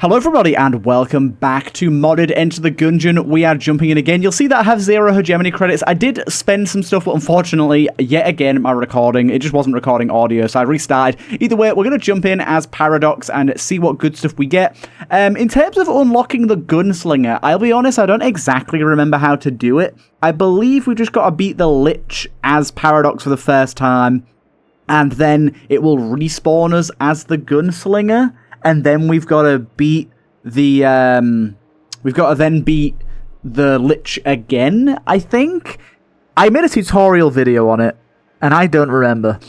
Hello everybody and welcome back to Modded Enter the Gungeon. We are jumping in again. You'll see that I have 0 hegemony credits. I did spend some stuff, but unfortunately, yet again, my recording, it just wasn't recording audio, so I restarted. Either way, we're going to jump in as Paradox and see what good stuff we get. In terms of unlocking the Gunslinger, I'll be honest, I don't exactly remember how to do it. I believe we just got to beat the Lich as Paradox for the first time, and then it will respawn us as the Gunslinger. And then we've got to beat the, beat the Lich again, I think? I made a tutorial video on it, and I don't remember.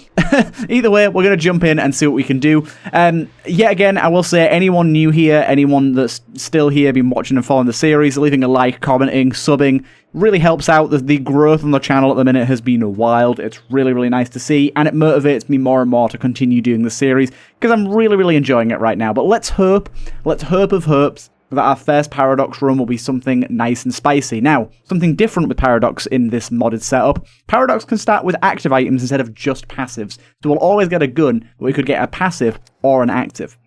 Either way, we're going to jump in and see what we can do. Yet again, I will say, anyone new here, anyone that's still here, been watching and following the series, leaving a like, commenting, subbing, really helps out. The growth on the channel at the minute has been wild. It's really, really nice to see, and it motivates me more and more to continue doing the series, because I'm really, really enjoying it right now. But let's hope of hopes that our first Paradox run will be something nice and spicy. Now, something different with Paradox in this modded setup. Paradox can start with active items instead of just passives. So we'll always get a gun, but we could get a passive or an active.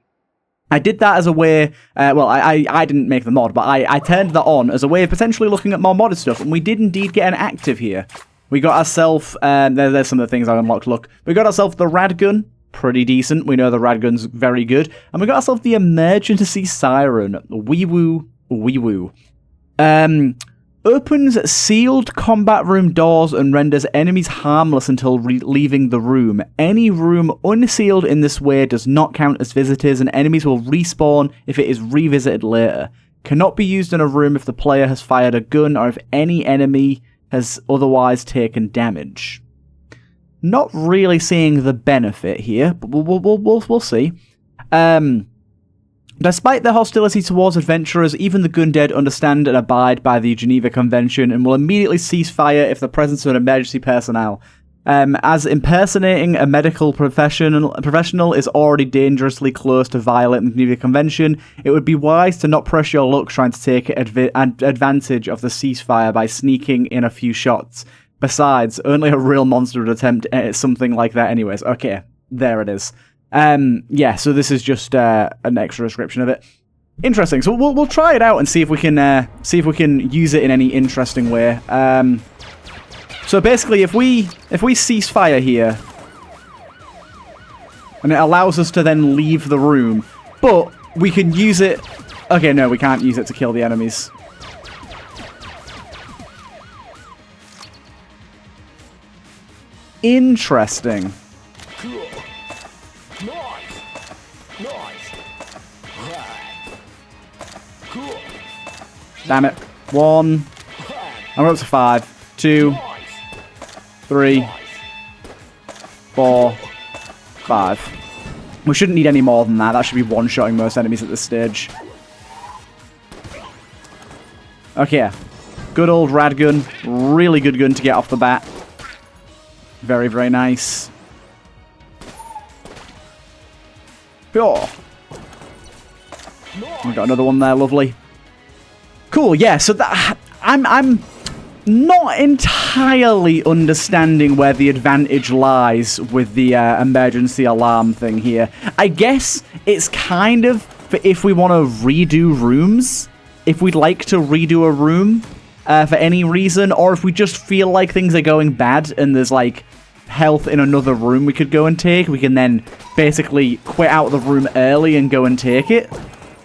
I did that as a way, I didn't make the mod, but I turned that on as a way of potentially looking at more modded stuff, and we did indeed get an active here. We got ourselves, there's some of the things I unlocked, look. We got ourselves the rad gun, pretty decent, we know the rad gun's very good, and we got ourselves the emergency siren, wee woo. Opens sealed combat room doors and renders enemies harmless until leaving the room. Any room unsealed in this way does not count as visitors, and enemies will respawn if it is revisited later. Cannot be used in a room if the player has fired a gun or if any enemy has otherwise taken damage. Not really seeing the benefit here, but we'll see. Despite their hostility towards adventurers, even the Gundead understand and abide by the Geneva Convention and will immediately cease fire if the presence of an emergency personnel. As impersonating a medical professional is already dangerously close to violating the Geneva Convention, it would be wise to not press your luck trying to take advantage of the ceasefire by sneaking in a few shots. Besides, only a real monster would attempt something like that anyways. Okay, there it is. Yeah, so this is just an extra description of it. Interesting. So we'll try it out and see if we can use it in any interesting way. So basically, if we cease fire here, and it allows us to then leave the room, but we can use it. Okay, no, we can't use it to kill the enemies. Interesting. Damn it. 1. I'm up to 5. 2. 3. 4. 5. We shouldn't need any more than that. That should be one-shotting most enemies at this stage. Okay. Good old rad gun. Really good gun to get off the bat. Very, very nice. Pure. We got another one there. Lovely. Cool, yeah, so that I'm not entirely understanding where the advantage lies with the emergency alarm thing here. I guess it's kind of for if we want to redo rooms, if we'd like to redo a room for any reason, or if we just feel like things are going bad and there's like health in another room we could go and take, we can then basically quit out the room early and go and take it.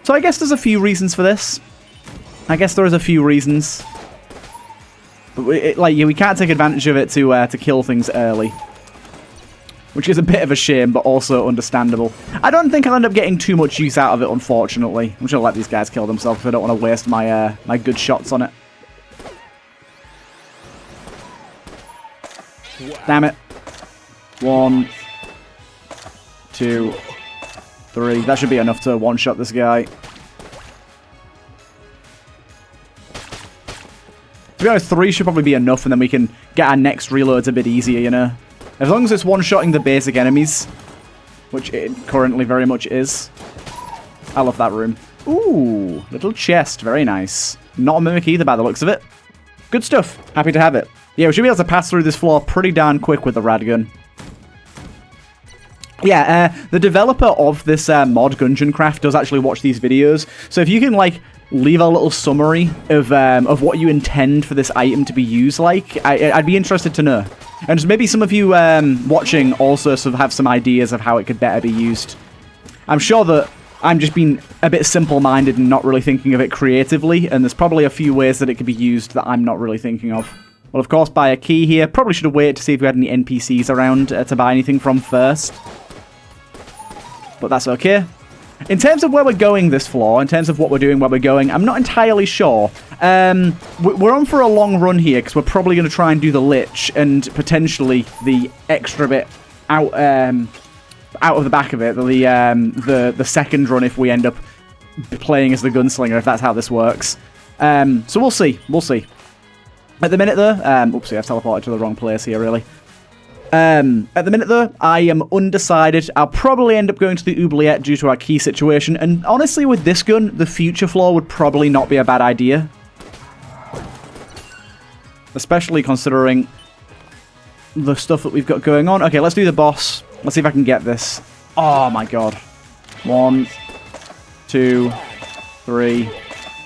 So I guess there's a few reasons for this. I guess there is a few reasons, but we can't take advantage of it to kill things early, which is a bit of a shame, but also understandable. I don't think I'll end up getting too much use out of it, unfortunately. I'm just gonna let these guys kill themselves because I don't want to waste my my good shots on it. Damn it! 1, 2, 3. That should be enough to one-shot this guy. To be honest, 3 should probably be enough, and then we can get our next reloads a bit easier, you know? As long as it's one-shotting the basic enemies, which it currently very much is. I love that room. Ooh, little chest. Very nice. Not a mimic either by the looks of it. Good stuff. Happy to have it. Yeah, we should be able to pass through this floor pretty darn quick with the rad gun. Yeah, the developer of this mod, Gungeon Craft, does actually watch these videos. So if you can, like, leave a little summary of what you intend for this item to be used like, I'd be interested to know. And maybe some of you watching also sort of have some ideas of how it could better be used. I'm sure that I'm just being a bit simple-minded and not really thinking of it creatively, and there's probably a few ways that it could be used that I'm not really thinking of. Well, of course, buy a key here. Probably should have waited to see if we had any NPCs around to buy anything from first. But that's okay. In terms of where we're going this floor, in terms of what we're doing, where we're going, I'm not entirely sure. We're on for a long run here, because we're probably going to try and do the Lich, and potentially the extra bit out of the back of it, the second run if we end up playing as the Gunslinger, if that's how this works. So we'll see. We'll see. At the minute, though... oopsie, I've teleported to the wrong place here, really. At the minute, though, I am undecided. I'll probably end up going to the Oubliette due to our key situation. And honestly, with this gun, the future floor would probably not be a bad idea. Especially considering the stuff that we've got going on. Okay, let's do the boss. Let's see if I can get this. Oh, my God. 1, 2, 3,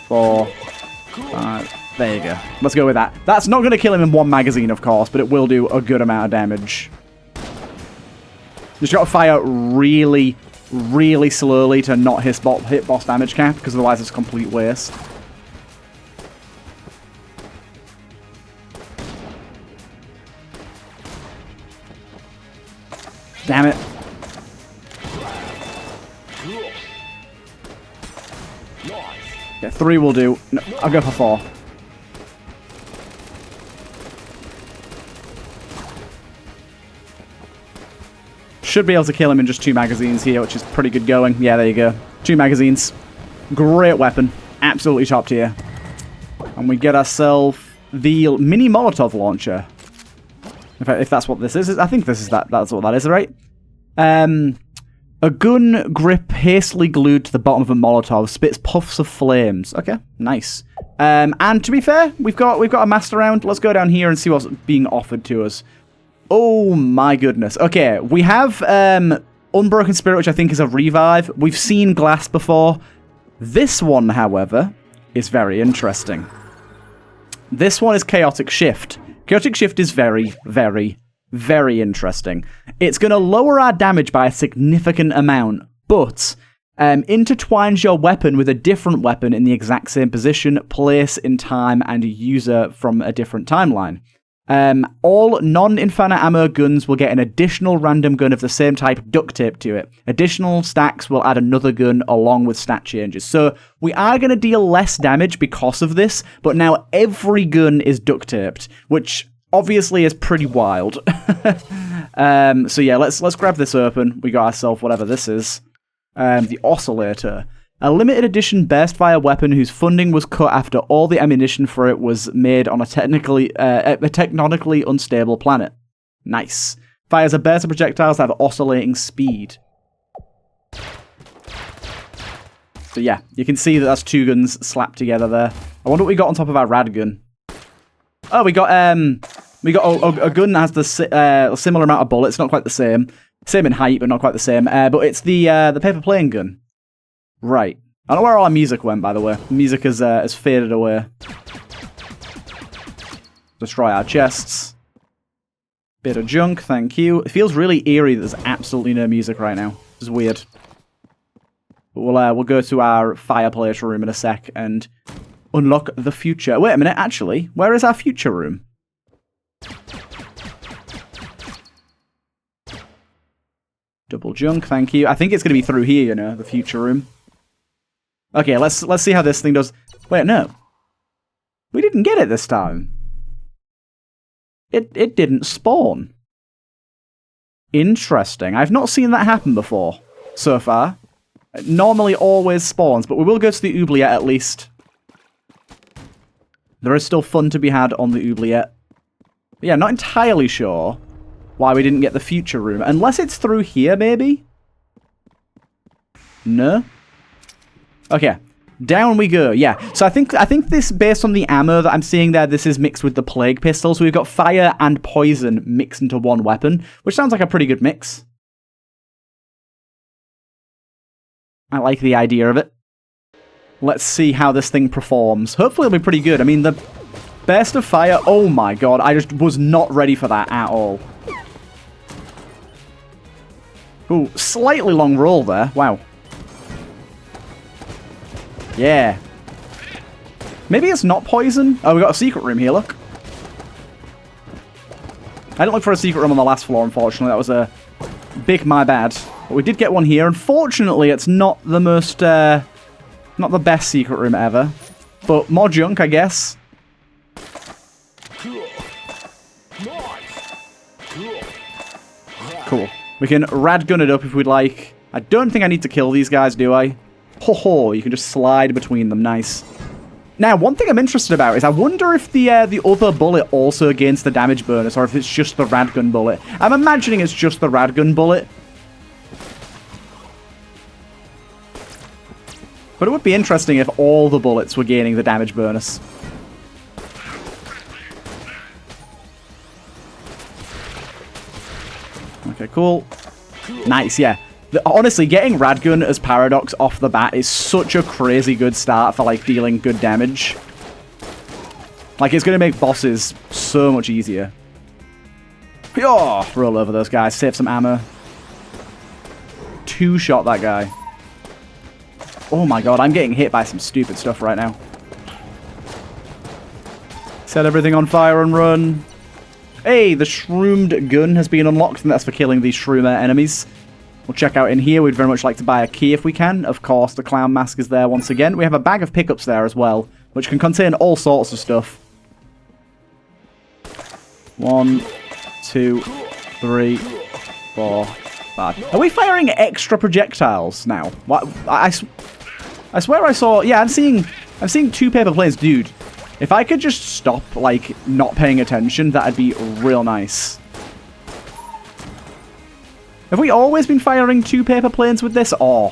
4, 5... There you go. Let's go with that. That's not going to kill him in one magazine, of course, but it will do a good amount of damage. Just got to fire really, really slowly to not hit boss damage cap, because otherwise it's a complete waste. Damn it. Okay, 3 will do. No, I'll go for 4. Should be able to kill him in just 2 magazines here, which is pretty good going. Yeah, there you go. 2 magazines. Great weapon. Absolutely top tier. And we get ourselves the mini Molotov launcher. If that's what this is. I think this is that's what that is, right? A gun grip hastily glued to the bottom of a Molotov spits puffs of flames. Okay, nice. And to be fair, we've got a master round. Let's go down here and see what's being offered to us. Oh my goodness. Okay, we have Unbroken Spirit, which I think is a revive. We've seen Glass before. This one, however, is very interesting. This one is Chaotic Shift. Chaotic Shift is very, very, very interesting. It's going to lower our damage by a significant amount, but intertwines your weapon with a different weapon in the exact same position, place, in time, and user from a different timeline. All non-infinite ammo guns will get an additional random gun of the same type duct taped to it. Additional stacks will add another gun along with stat changes. So we are going to deal less damage because of this, but now every gun is duct taped, which obviously is pretty wild. So yeah, let's grab this open. We got ourselves whatever this is. The Oscillator. A limited edition burst-fire weapon whose funding was cut after all the ammunition for it was made on a tectonically unstable planet. Nice. Fires a burst of projectiles that have oscillating speed. So yeah, you can see that that's 2 guns slapped together there. I wonder what we got on top of our rad gun. Oh, we got a gun that has the similar amount of bullets, not quite the same. Same in height, but not quite the same. But it's the paper plane gun. Right. I don't know where all our music went, by the way. Music has faded away. Destroy our chests. Bit of junk, thank you. It feels really eerie that there's absolutely no music right now. It's weird. But we'll go to our fireplace room in a sec and unlock the future. Wait a minute, actually. Where is our future room? Double junk, thank you. I think it's going to be through here, you know, the future room. Okay, let's see how this thing does. Wait, no. We didn't get it this time. It didn't spawn. Interesting. I've not seen that happen before, so far. It normally always spawns, but we will go to the Oubliette at least. There is still fun to be had on the Oubliette. But yeah, not entirely sure why we didn't get the future room. Unless it's through here, maybe? No? Okay, down we go. Yeah, so I think this, based on the ammo that I'm seeing there, this is mixed with the Plague Pistol. So we've got fire and poison mixed into one weapon, which sounds like a pretty good mix. I like the idea of it. Let's see how this thing performs. Hopefully it'll be pretty good. I mean, the burst of fire... Oh my god, I just was not ready for that at all. Ooh, slightly long roll there. Wow. Yeah. Maybe it's not poison. Oh, we got a secret room here, look. I didn't look for a secret room on the last floor, unfortunately. That was a big my bad. But we did get one here. Unfortunately, it's not the most, not the best secret room ever. But more junk, I guess. Cool. We can rad gun it up if we'd like. I don't think I need to kill these guys, do I? Ho ho, you can just slide between them. Nice. Now, one thing I'm interested about is I wonder if the other bullet also gains the damage bonus, or if it's just the radgun bullet. I'm imagining it's just the radgun bullet. But it would be interesting if all the bullets were gaining the damage bonus. Okay, cool. Nice, yeah. Honestly, getting Radgun as Paradox off the bat is such a crazy good start for, like, dealing good damage. Like, it's going to make bosses so much easier. Oh, roll over those guys. Save some ammo. Two-shot that guy. Oh my god, I'm getting hit by some stupid stuff right now. Set everything on fire and run. Hey, the shroomed gun has been unlocked, and that's for killing these shroomer enemies. We'll check out in here. We'd very much like to buy a key if we can. Of course, the clown mask is there once again. We have a bag of pickups there as well, which can contain all sorts of stuff. 1, 2, 3, 4, 5. Are we firing extra projectiles now? What? I swear I saw... Yeah, I'm seeing 2 paper planes. Dude, if I could just stop, like, not paying attention, that'd be real nice. Have we always been firing 2 paper planes with this? Oh.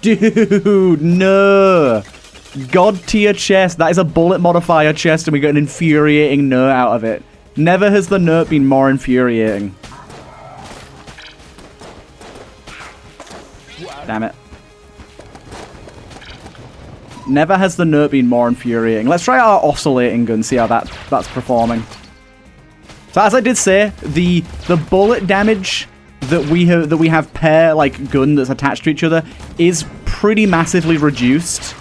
Dude, no. God tier chest. That is a bullet modifier chest, and we got an infuriating note out of it. Never has the note been more infuriating. Damn it. Never has the note been more infuriating. Let's try our oscillating gun, see how that's performing. So as I did say, the bullet damage that we have per like gun that's attached to each other is pretty massively reduced.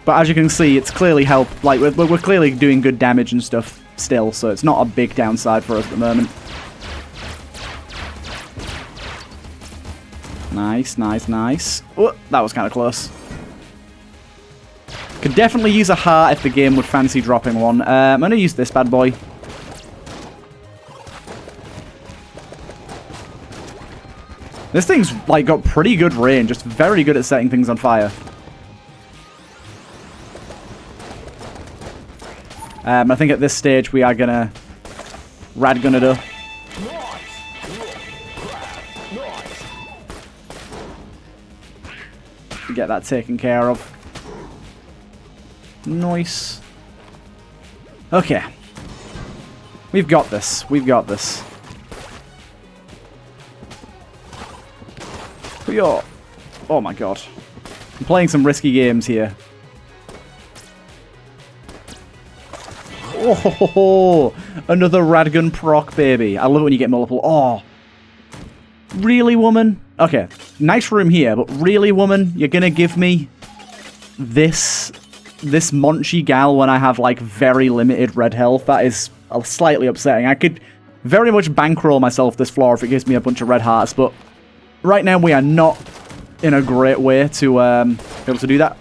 But as you can see, it's clearly helped. Like we're clearly doing good damage and stuff still, so it's not a big downside for us at the moment. Nice, nice, nice. Oh, that was kind of close. Could definitely use a heart if the game would fancy dropping one. I'm going to use this bad boy. This thing's like got pretty good range, just very good at setting things on fire. I think at this stage we are going to radgun it up. Get that taken care of. Nice. Okay. We've got this. We've got this. Oh my god. I'm playing some risky games here. Oh, another Radgun proc, baby. I love it when you get multiple. Oh. Really, woman? Okay. Nice room here, but really, woman? You're gonna give me this Monchy gal when I have, like, very limited red health? That is slightly upsetting. I could very much bankroll myself this floor if it gives me a bunch of red hearts, but right now we are not in a great way to be able to do that.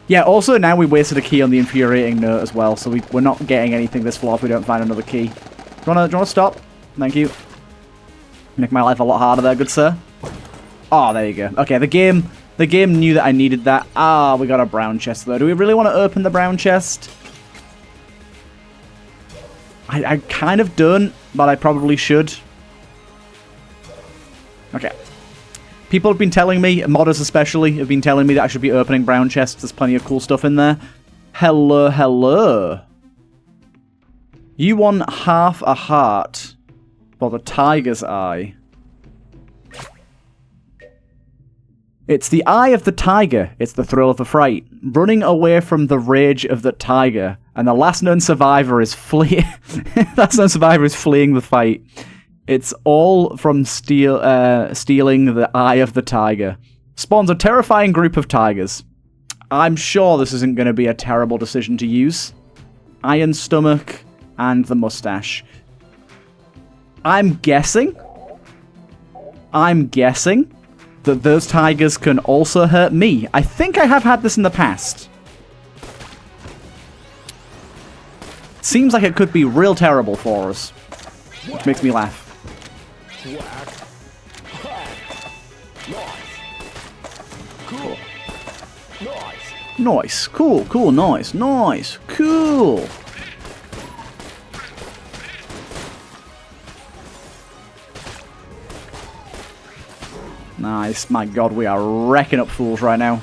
Yeah, also now we wasted a key on the infuriating note as well, so we're not getting anything this floor if we don't find another key. Do you wanna stop? Thank you. Make my life a lot harder there, good sir. Oh, there you go. Okay, the game knew that I needed that. Ah, we got a brown chest, though. Do we really want to open the brown chest? I kind of don't, but I probably should. Okay. People have been telling me, modders especially, have been telling me that I should be opening brown chests. There's plenty of cool stuff in there. Hello, hello. You want half a heart for the tiger's eye. It's the eye of the tiger. It's the thrill of the fright. Running away from the rage of the tiger. And the last known survivor is fleeing the fight. It's all from stealing the eye of the tiger. Spawns a terrifying group of tigers. I'm sure this isn't going to be a terrible decision to use. Iron stomach and the mustache. I'm guessing that those tigers can also hurt me. I think I have had this in the past. Seems like it could be real terrible for us. Which makes me laugh. Cool. Nice. Cool, nice. Cool. Nice. My god, we are wrecking up fools right now.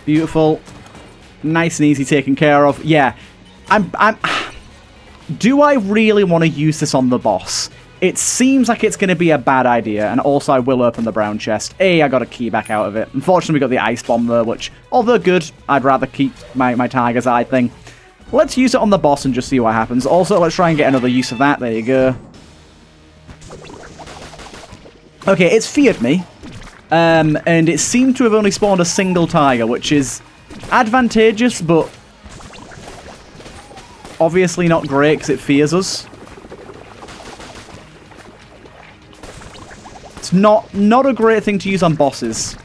Beautiful. Nice and easy taken care of. Yeah. Do I really want to use this on the boss? It seems like it's going to be a bad idea, and also I will open the brown chest. I got a key back out of it. Unfortunately, we got the ice bomb there, which, although good, I'd rather keep my tiger's eye thing. Let's use it on the boss and just see what happens. Also, let's try and get another use of that. There you go. Okay, it's feared me. And it seemed to have only spawned a single tiger, which is advantageous, but obviously not great because it fears us. It's not a great thing to use on bosses.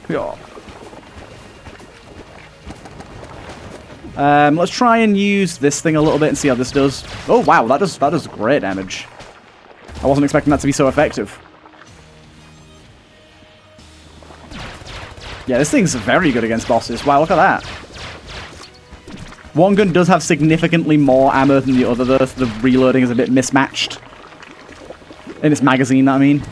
Yeah. Let's try and use this thing a little bit and see how this does. Oh wow, that does great damage. I wasn't expecting that to be so effective. Yeah, this thing's very good against bosses. Wow, look at that. One gun does have significantly more ammo than the other, though, so the reloading is a bit mismatched. In its magazine, I mean.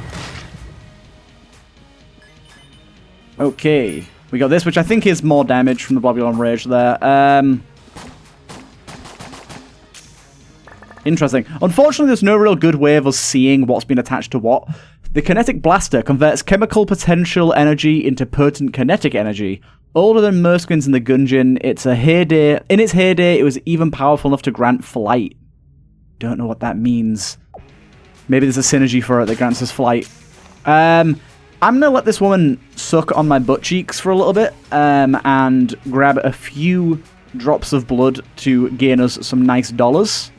Okay. We got this, which I think is more damage from the Blobulon Rage there. Interesting. Unfortunately, there's no real good way of us seeing what's been attached to what. The Kinetic Blaster converts chemical potential energy into potent kinetic energy. Older than most guns in the Gungeon, in its heyday, it was even powerful enough to grant flight. Don't know what that means. Maybe there's a synergy for it that grants us flight. I'm going to let this woman suck on my butt cheeks for a little bit, and grab a few drops of blood to gain us some nice dollars.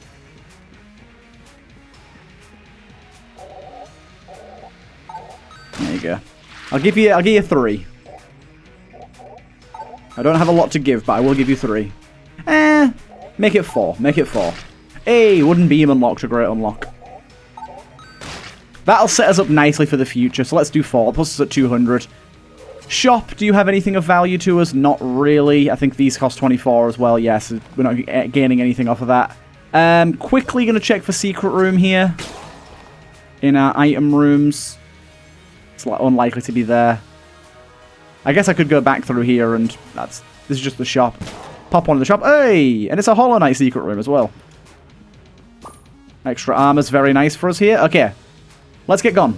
There you go. I'll give you 3. I don't have a lot to give, but I will give you 3. Make it 4. Make it 4. Hey, wooden beam unlocked, a great unlock. That'll set us up nicely for the future, so let's do 4. Plus us at 200. Shop, do you have anything of value to us? Not really. I think these cost 24 as well. Yes, we're not gaining anything off of that. Quickly going to check for secret room here. In our item rooms. It's unlikely to be there. I guess I could go back through here and this is just the shop. Pop one in the shop. Hey! And it's a Hollow Knight secret room as well. Extra armor's very nice for us here. Okay. Let's get gone.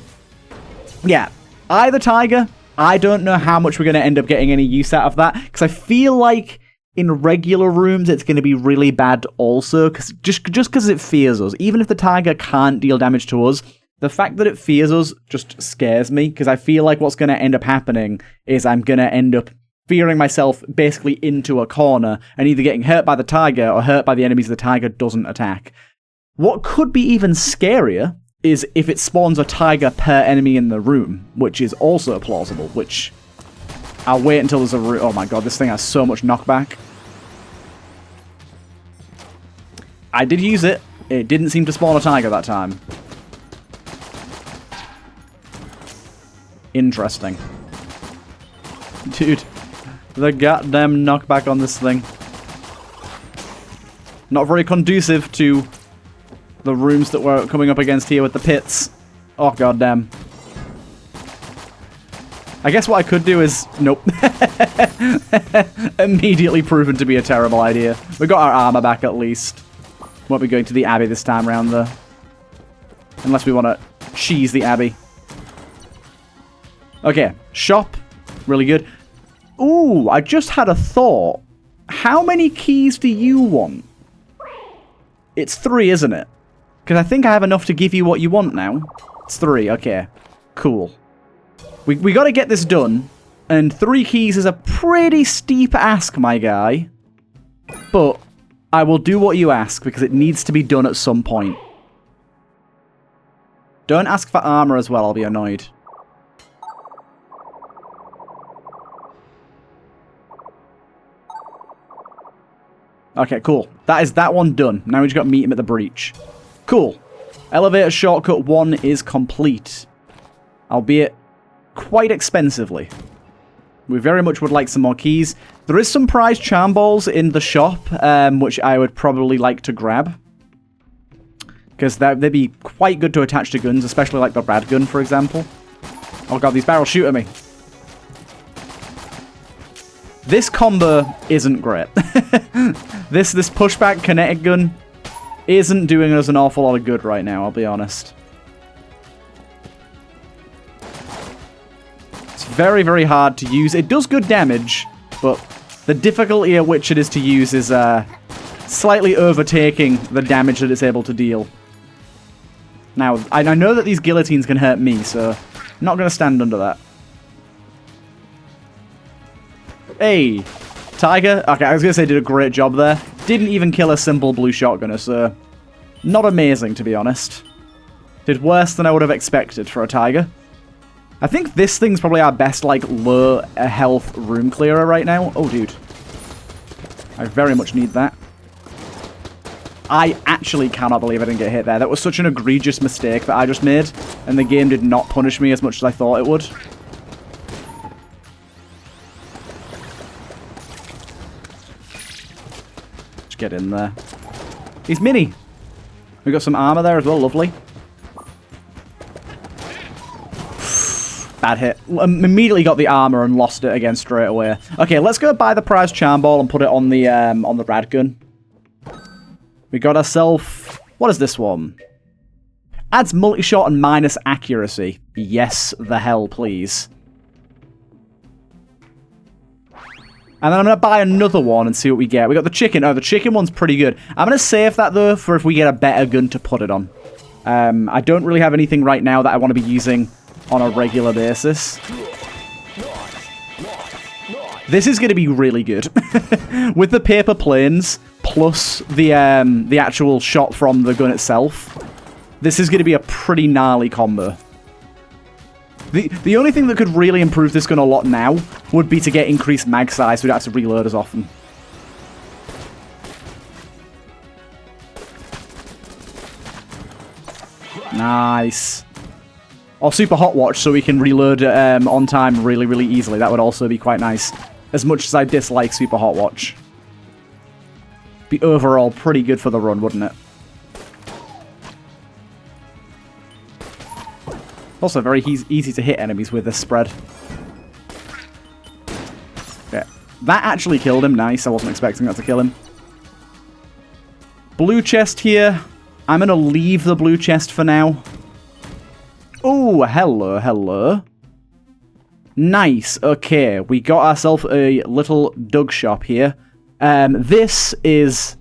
Yeah. The tiger. I don't know how much we're going to end up getting any use out of that. Because I feel like in regular rooms it's going to be really bad also. Just because it fears us. Even if the tiger can't deal damage to us, the fact that it fears us just scares me, because I feel like what's going to end up happening is I'm going to end up fearing myself basically into a corner and either getting hurt by the tiger or hurt by the enemies the tiger doesn't attack. What could be even scarier is if it spawns a tiger per enemy in the room, which is also plausible, which I'll wait until there's a room. Oh my god, this thing has so much knockback. I did use it. It didn't seem to spawn a tiger that time. Interesting. Dude, the goddamn knockback on this thing. Not very conducive to the rooms that we're coming up against here with the pits. Oh, goddamn. I guess what I could do is... Nope. Immediately proven to be a terrible idea. We got our armor back at least. Won't be going to the Abbey this time around, though. Unless we want to cheese the Abbey. Okay, shop. Really good. Ooh, I just had a thought. How many keys do you want? It's 3, isn't it? Because I think I have enough to give you what you want now. It's 3, okay. Cool. We got to get this done. And 3 keys is a pretty steep ask, my guy. But I will do what you ask because it needs to be done at some point. Don't ask for armor as well, I'll be annoyed. Okay, cool. That is that one done. Now we just got to meet him at the breach. Cool. Elevator shortcut 1 is complete. Albeit quite expensively. We very much would like some more keys. There is some prize charm balls in the shop, which I would probably like to grab. Because they'd be quite good to attach to guns, especially like the rad gun, for example. Oh god, these barrels shoot at me. This combo isn't great. This pushback kinetic gun isn't doing us an awful lot of good right now, I'll be honest. It's very, very hard to use. It does good damage, but the difficulty at which it is to use is slightly overtaking the damage that it's able to deal. Now, I know that these guillotines can hurt me, so I'm not going to stand under that. Hey, Tiger. Okay, I was going to say did a great job there. Didn't even kill a simple blue shotgunner, so not amazing, to be honest. Did worse than I would have expected for a Tiger. I think this thing's probably our best, like, low health room clearer right now. Oh, dude. I very much need that. I actually cannot believe I didn't get hit there. That was such an egregious mistake that I just made, and the game did not punish me as much as I thought it would. Just get in there. He's mini. We got some armor there as well. Lovely. Bad hit. Immediately got the armor and lost it again straight away. Okay, let's go buy the prize charm ball and put it on the rad gun. We got ourselves... What is this one? Adds multi-shot and minus accuracy. Yes, the hell, please. And then I'm going to buy another one and see what we get. We got the chicken. Oh, the chicken one's pretty good. I'm going to save that, though, for if we get a better gun to put it on. I don't really have anything right now that I want to be using on a regular basis. This is going to be really good. With the paper planes... plus the actual shot from the gun itself, this is going to be a pretty gnarly combo. The only thing that could really improve this gun a lot now would be to get increased mag size so we don't have to reload as often. Nice. Or super hot watch so we can reload on time really, really easily. That would also be quite nice. As much as I dislike super hot watch. Be overall pretty good for the run, wouldn't it? Also very easy to hit enemies with this spread. Okay. That actually killed him. Nice. I wasn't expecting that to kill him. Blue chest here. I'm going to leave the blue chest for now. Oh, hello, hello. Nice. Okay, we got ourselves a little Doug shop here. This is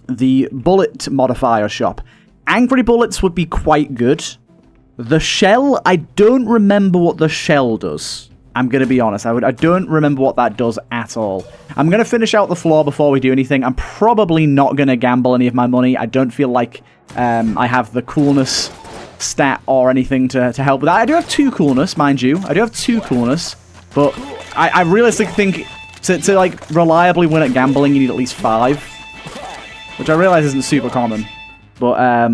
the bullet modifier shop. Angry bullets would be quite good. The shell, I don't remember what the shell does. I'm going to be honest. I don't remember what that does at all. I'm going to finish out the floor before we do anything. I'm probably not going to gamble any of my money. I don't feel like I have the coolness stat or anything to help with that. I do have 2 coolness, mind you. I do have 2 coolness. But I realistically think... To like, reliably win at gambling, you need at least 5. Which I realize isn't super common. But,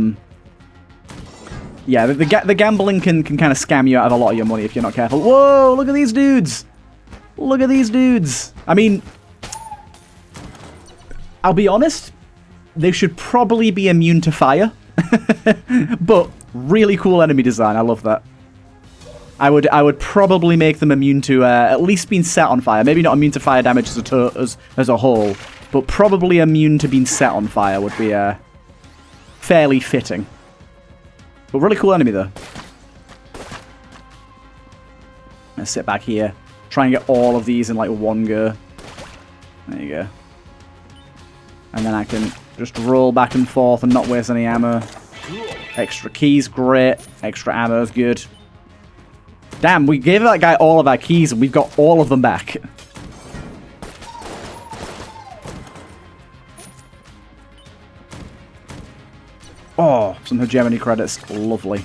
yeah, the gambling can kind of scam you out of a lot of your money if you're not careful. Whoa, look at these dudes! Look at these dudes! I mean, I'll be honest, they should probably be immune to fire. But, really cool enemy design, I love that. I would probably make them immune to at least being set on fire. Maybe not immune to fire damage as a whole, but probably immune to being set on fire would be fairly fitting. But really cool enemy, though. Let's sit back here. Try and get all of these in, like, one go. There you go. And then I can just roll back and forth and not waste any ammo. Extra keys, great. Extra ammo is good. Damn, we gave that guy all of our keys and we've got all of them back. Oh, some hegemony credits. Lovely.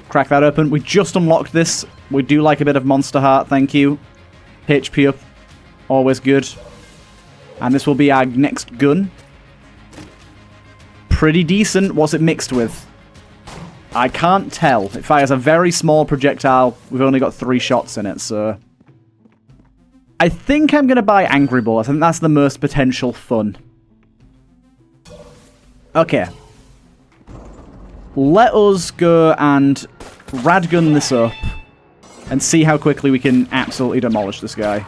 Crack that open. We just unlocked this. We do like a bit of Monster Heart, thank you. HP up. Always good. And this will be our next gun. Pretty decent. What's it mixed with? I can't tell. It fires a very small projectile. We've only got 3 shots in it, so... I think I'm going to buy Angry Ball. I think that's the most potential fun. Okay. Let us go and radgun this up and see how quickly we can absolutely demolish this guy.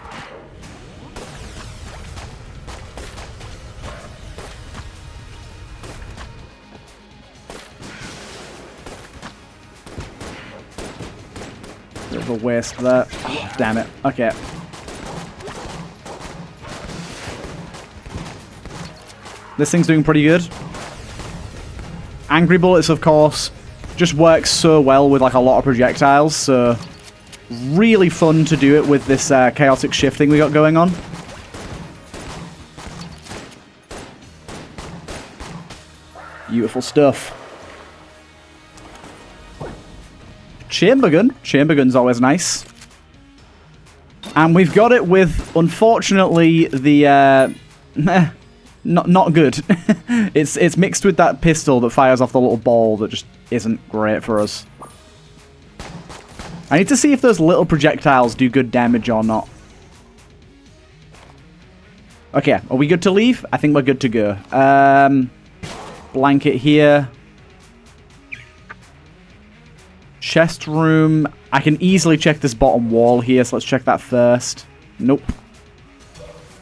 Bit of a waste there. Oh, damn it. Okay. This thing's doing pretty good. Angry Bullets, of course, just works so well with like a lot of projectiles, so really fun to do it with this chaotic shifting we got going on. Beautiful stuff. Chamber gun. Chamber gun's always nice. And we've got it with, unfortunately, the... Not good. It's mixed with that pistol that fires off the little ball that just isn't great for us. I need to see if those little projectiles do good damage or not. Okay, are we good to leave? I think we're good to go. Blanket here. Chest room. I can easily check this bottom wall here, so let's check that first. Nope.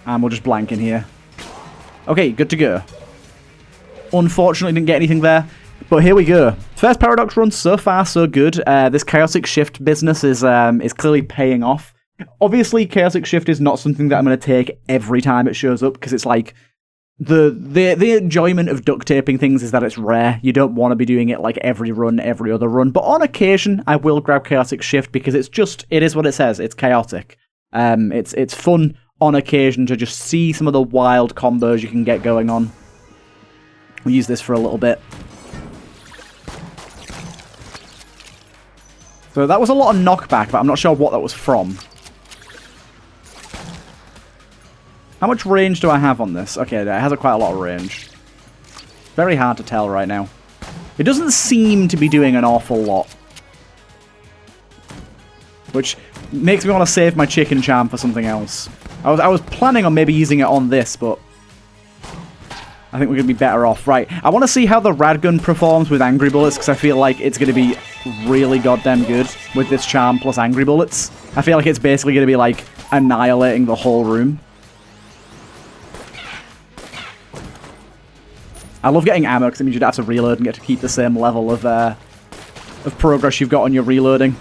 And we'll just blank in here. Okay, good to go. Unfortunately, didn't get anything there. But here we go. First Paradox run, so far so good. This Chaotic Shift business is clearly paying off. Obviously, Chaotic Shift is not something that I'm going to take every time it shows up, because it's like... The enjoyment of duct taping things is that it's rare. You don't want to be doing it like every run, every other run. But on occasion, I will grab Chaotic Shift because it is what it says. It's chaotic. It's fun on occasion to just see some of the wild combos you can get going on. We'll use this for a little bit. So that was a lot of knockback, but I'm not sure what that was from. How much range do I have on this? Okay, it has quite a lot of range. Very hard to tell right now. It doesn't seem to be doing an awful lot. Which makes me want to save my chicken charm for something else. I was planning on maybe using it on this, but I think we're going to be better off. Right, I want to see how the Radgun performs with Angry Bullets, because I feel like it's going to be really goddamn good with this charm plus Angry Bullets. I feel like it's basically going to be like annihilating the whole room. I love getting ammo because it means you don't have to reload and get to keep the same level of progress you've got on your reloading.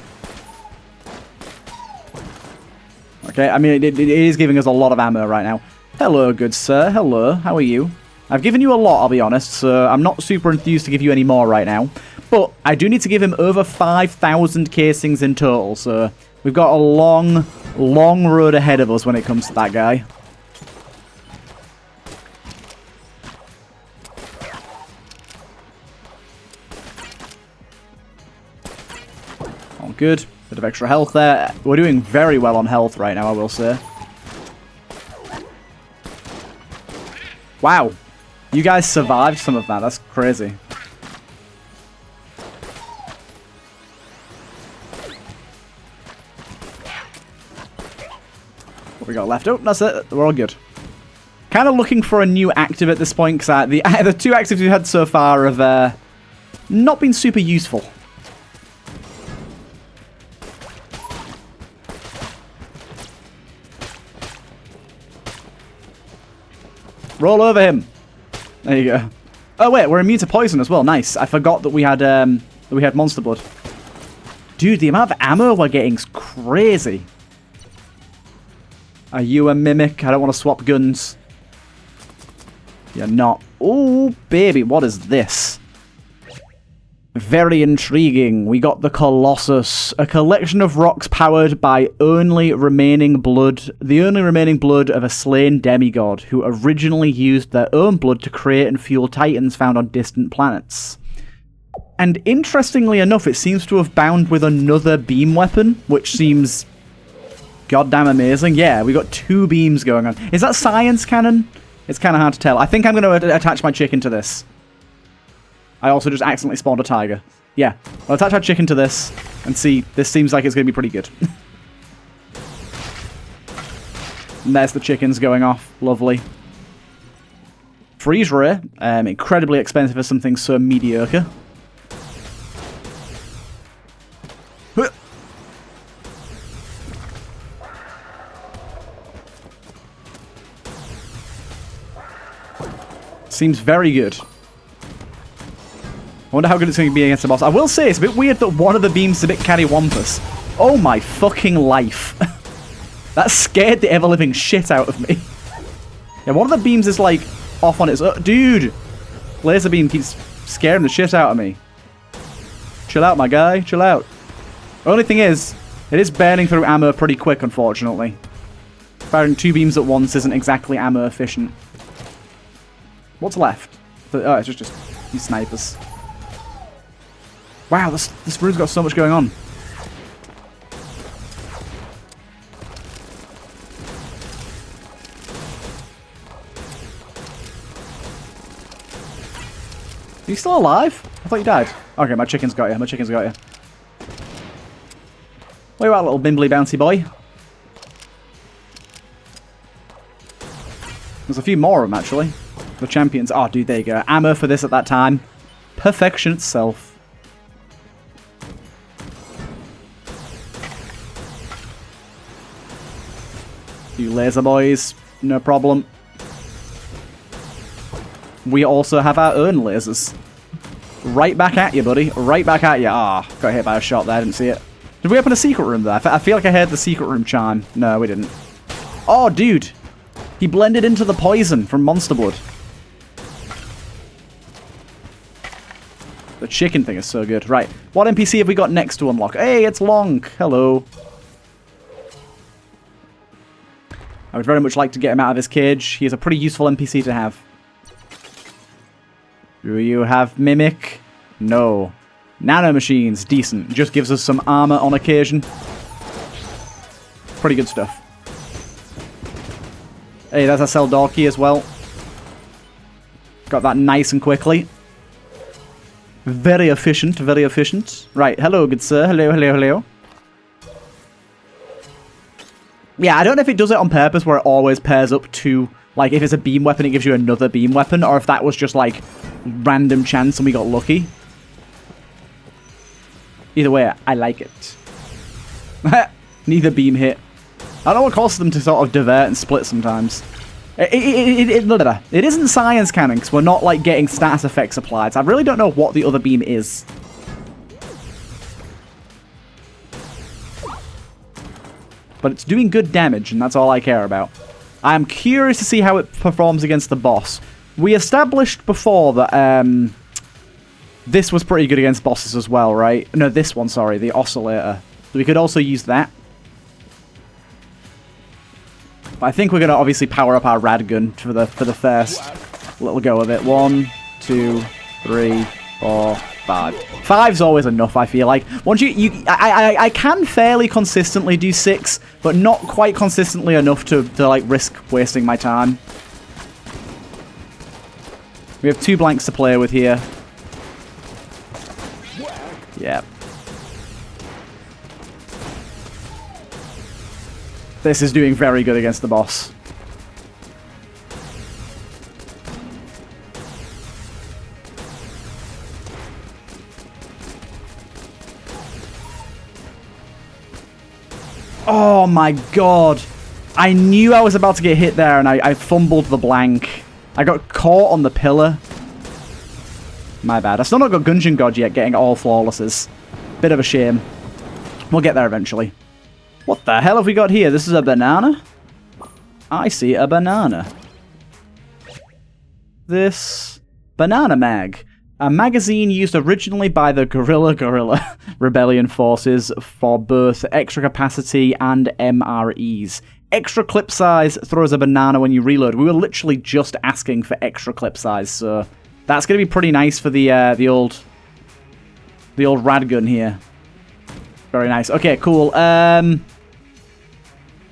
Okay, I mean, it is giving us a lot of ammo right now. Hello, good sir. Hello, how are you? I've given you a lot, I'll be honest, so I'm not super enthused to give you any more right now. But I do need to give him over 5,000 casings in total, so we've got a long, long road ahead of us when it comes to that guy. All good. Bit of extra health there. We're doing very well on health right now, I will say. Wow. You guys survived some of that. That's crazy. What we got left? Oh, that's it. We're all good. Kind of looking for a new active at this point, because the 2 actives we've had so far have not been super useful. Roll over him. There you go. Oh, wait, we're immune to poison as well. Nice. I forgot that we had monster blood. Dude, the amount of ammo we're getting is crazy. Are you a mimic? I don't want to swap guns. You're not. Oh, baby, what is this? Very intriguing. We got the Colossus, a collection of rocks powered by the only remaining blood of a slain demigod who originally used their own blood to create and fuel titans found on distant planets. And interestingly enough, it seems to have bound with another beam weapon, which seems goddamn amazing. Yeah, we got 2 beams going on. Is that science cannon? It's kind of hard to tell. I think I'm going to attach my chicken to this. I also just accidentally spawned a tiger. Yeah, I'll attach our chicken to this and see. This seems like it's going to be pretty good. And there's the chickens going off. Lovely. Freeze ray. Incredibly expensive for something so mediocre. Seems very good. I wonder how good it's going to be against the boss. I will say, it's a bit weird that one of the beams is a bit cattywampus. Oh my fucking life. That scared the ever-living shit out of me. Yeah, one of the beams is, like, off on its own. Dude! Laser beam keeps scaring the shit out of me. Chill out, my guy. Chill out. Only thing is, it is burning through ammo pretty quick, unfortunately. Firing 2 beams at once isn't exactly ammo efficient. What's left? Oh, it's just these snipers. Wow, this room's got so much going on. Are you still alive? I thought you died. Okay, my chicken's got you. My chicken's got you. Where you at, little bimbly bouncy boy? There's a few more of them, actually. The champions. Oh, dude, there you go. Ammo for this at that time. Perfection itself. You laser boys. No problem. We also have our own lasers. Right back at you, buddy. Right back at you. Ah, got hit by a shot there. I didn't see it. Did we open a secret room there? I feel like I heard the secret room chime. No, we didn't. Oh, dude. He blended into the poison from Monster Blood. The chicken thing is so good. Right. What NPC have we got next to unlock? Hey, it's Long. Hello. I would very much like to get him out of his cage. He is a pretty useful NPC to have. Do you have Mimic? No. Nanomachines. Decent. Just gives us some armor on occasion. Pretty good stuff. Hey, there's a Seldorki as well. Got that nice and quickly. Very efficient, very efficient. Right, hello, good sir. Hello, hello, hello. Yeah, I don't know if it does it on purpose where it always pairs up to, like, if it's a beam weapon, it gives you another beam weapon, or if that was just, like, random chance and we got lucky. Either way, I like it. Neither beam hit. I don't know what causes them to sort of divert and split sometimes. It isn't science canon, because we're not, like, getting status effects applied. So I really don't know what the other beam is. But it's doing good damage, and that's all I care about. I am curious to see how it performs against the boss. We established before that this was pretty good against bosses as well, right? No, this one, sorry, the oscillator. So we could also use that. But I think we're going to obviously power up our rad gun for the first little go of it. 1, 2, 3, 4, 5. 5's always enough, I feel like. Once I can fairly consistently do 6, but not quite consistently enough to like risk wasting my time. We have 2 blanks to play with here. Yeah. This is doing very good against the boss. Oh my god. I knew I was about to get hit there and I fumbled the blank. I got caught on the pillar. My bad. I've still not got Gungeon God yet, getting all flawlesses. Bit of a shame. We'll get there eventually. What the hell have we got here? This is a banana? I see a banana. This... Banana Mag. A magazine used originally by the Guerrilla Rebellion forces for both extra capacity and MREs. Extra clip size throws a banana when you reload. We were literally just asking for extra clip size, so that's going to be pretty nice for the old rad gun here. Very nice. Okay, cool.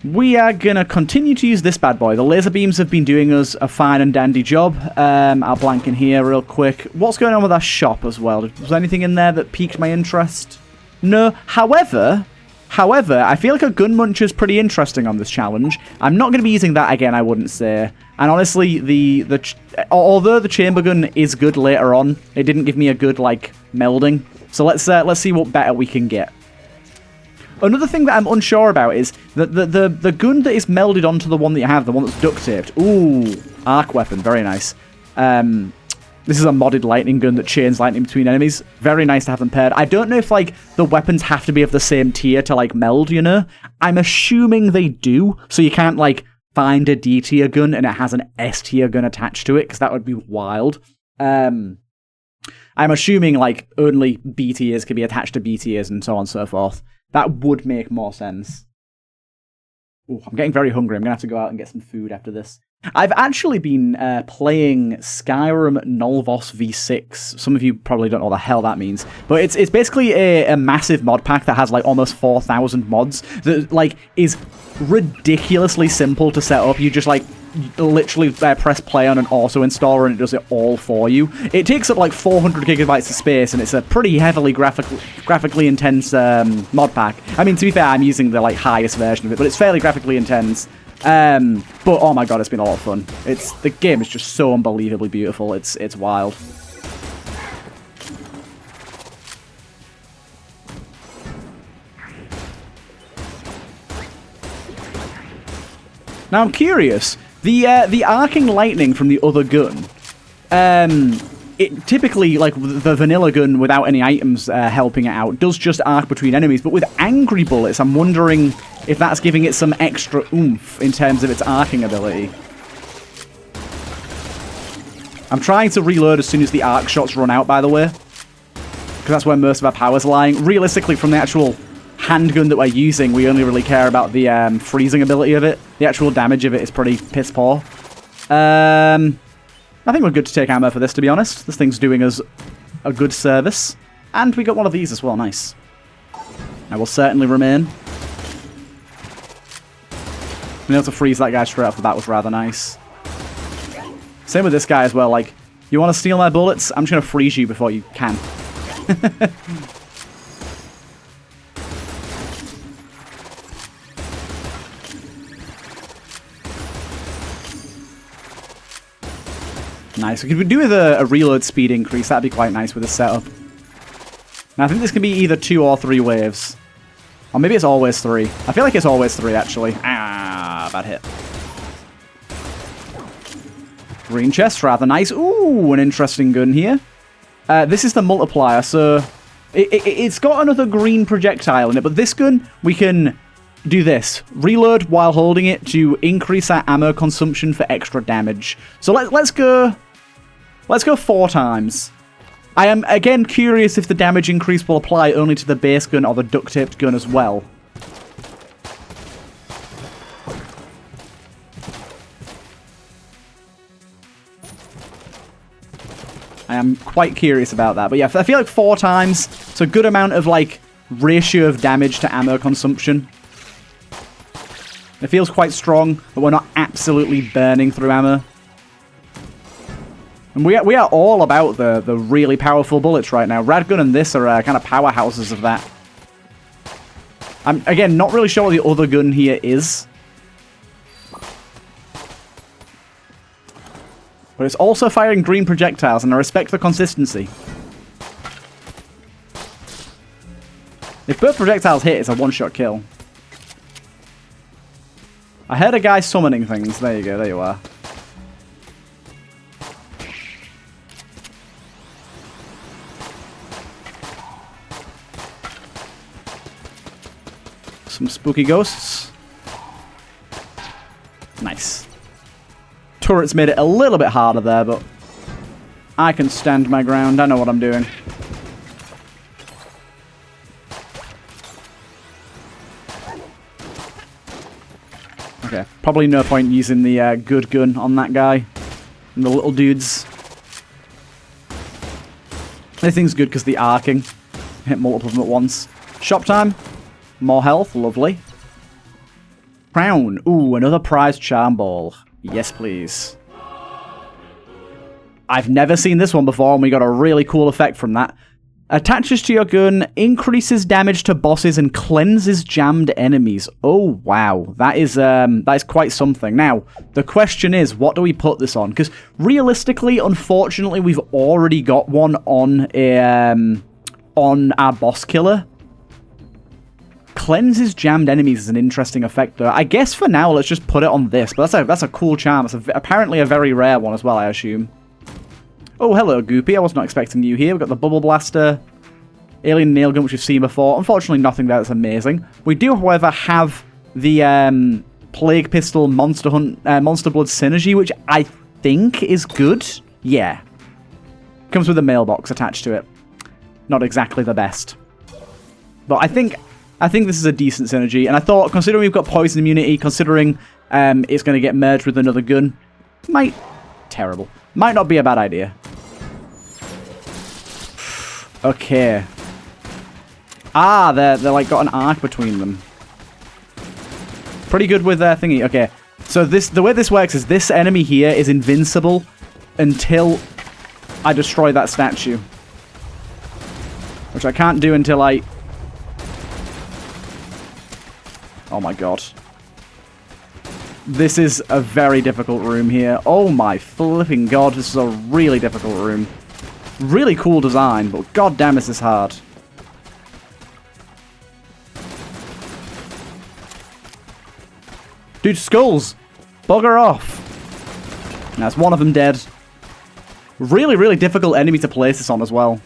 We are going to continue to use this bad boy. The laser beams have been doing us a fine and dandy job. I'll blank in here real quick. What's going on with our shop as well? Was there anything in there that piqued my interest? No. However, I feel like a gun muncher is pretty interesting on this challenge. I'm not going to be using that again, I wouldn't say. And honestly, although the chamber gun is good later on, it didn't give me a good, like, melding. So let's see what better we can get. Another thing that I'm unsure about is that the gun that is melded onto the one that you have, the one that's duct taped. Ooh, arc weapon, very nice. This is a modded lightning gun that chains lightning between enemies. Very nice to have them paired. I don't know if, like, the weapons have to be of the same tier to, like, meld, you know? I'm assuming they do, so you can't, like, find a D tier gun and it has an S tier gun attached to it, because that would be wild. I'm assuming, like, only B tiers can be attached to B tiers and so on and so forth. That would make more sense. Ooh, I'm getting very hungry. I'm going to have to go out and get some food after this. I've actually been playing Skyrim Nolvos V6. Some of you probably don't know what the hell that means. But it's basically a massive mod pack that has like almost 4,000 mods that like is ridiculously simple to set up. You just like literally press play on an auto installer and it does it all for you. It takes up like 400 gigabytes of space and it's a pretty heavily graphically intense mod pack. I mean, to be fair, I'm using the like highest version of it, but it's fairly graphically intense. But oh my god, it's been a lot of fun. The game is just so unbelievably beautiful. It's wild. Now I'm curious. The arcing lightning from the other gun, it typically, like the vanilla gun without any items helping it out, does just arc between enemies. But with angry bullets, I'm wondering if that's giving it some extra oomph in terms of its arcing ability. I'm trying to reload as soon as the arc shots run out, by the way, because that's where most of our power's lying. Realistically, from the actual handgun that we're using, we only really care about the freezing ability of it. The actual damage of it is pretty piss poor. I think we're good to take ammo for this, to be honest. This thing's doing us a good service. And we got one of these as well, nice. I will certainly remain. Being able to freeze that guy straight off the bat was rather nice. Same with this guy as well, like, you want to steal my bullets? I'm just going to freeze you before you can. Nice. We could do with a reload speed increase. That'd be quite nice with this setup. Now, I think this can be either 2 or 3 waves. Or maybe it's always 3. I feel like it's always 3, actually. Ah, bad hit. Green chest, rather nice. Ooh, an interesting gun here. This is the multiplier, so it's got another green projectile in it, but this gun, we can do this. Reload while holding it to increase our ammo consumption for extra damage. So let's go 4 times. I am, again, curious if the damage increase will apply only to the base gun or the duct-taped gun as well. I am quite curious about that. But yeah, I feel like 4 times, it's a good amount of, like, ratio of damage to ammo consumption. It feels quite strong, but we're not absolutely burning through ammo. And we are all about the really powerful bullets right now. Radgun and this are kind of powerhouses of that. I'm, again, not really sure what the other gun here is. But it's also firing green projectiles, and I respect the consistency. If both projectiles hit, it's a one-shot kill. I heard a guy summoning things. There you go, there you are. Some spooky ghosts. Nice. Turrets made it a little bit harder there, but I can stand my ground. I know what I'm doing. Okay, probably no point using the good gun on that guy. And the little dudes. This thing's good because the arcing. Hit multiple of them at once. Shop time. More health. Lovely. Crown. Ooh, another prized charm ball. Yes, please. I've never seen this one before, and we got a really cool effect from that. Attaches to your gun, increases damage to bosses, and cleanses jammed enemies. Oh, wow. That is quite something. Now, the question is, what do we put this on? Because realistically, unfortunately, we've already got one on our boss killer. Cleanses jammed enemies is an interesting effect, though. I guess for now, let's just put it on this. But that's a cool charm. It's apparently a very rare one as well, I assume. Oh, hello, Goopy. I was not expecting you here. We've got the Bubble Blaster, Alien Nail Gun, which we've seen before. Unfortunately, nothing there that's amazing. We do, however, have the Plague Pistol Monster Blood Synergy, which I think is good. Yeah. Comes with a mailbox attached to it. Not exactly the best. But I think this is a decent synergy. And I thought, considering we've got poison immunity, considering it's going to get merged with another gun, terrible. Might not be a bad idea. Okay. Ah, they're like got an arc between them. Pretty good with their thingy. Okay. So the way this works is this enemy here is invincible until I destroy that statue. Which I can't do until I... Oh my god. This is a very difficult room here. Oh my flipping god, this is a really difficult room. Really cool design, but god damn is this hard. Dude, skulls! Bugger off! That's one of them dead. Really, really difficult enemy to place this on as well.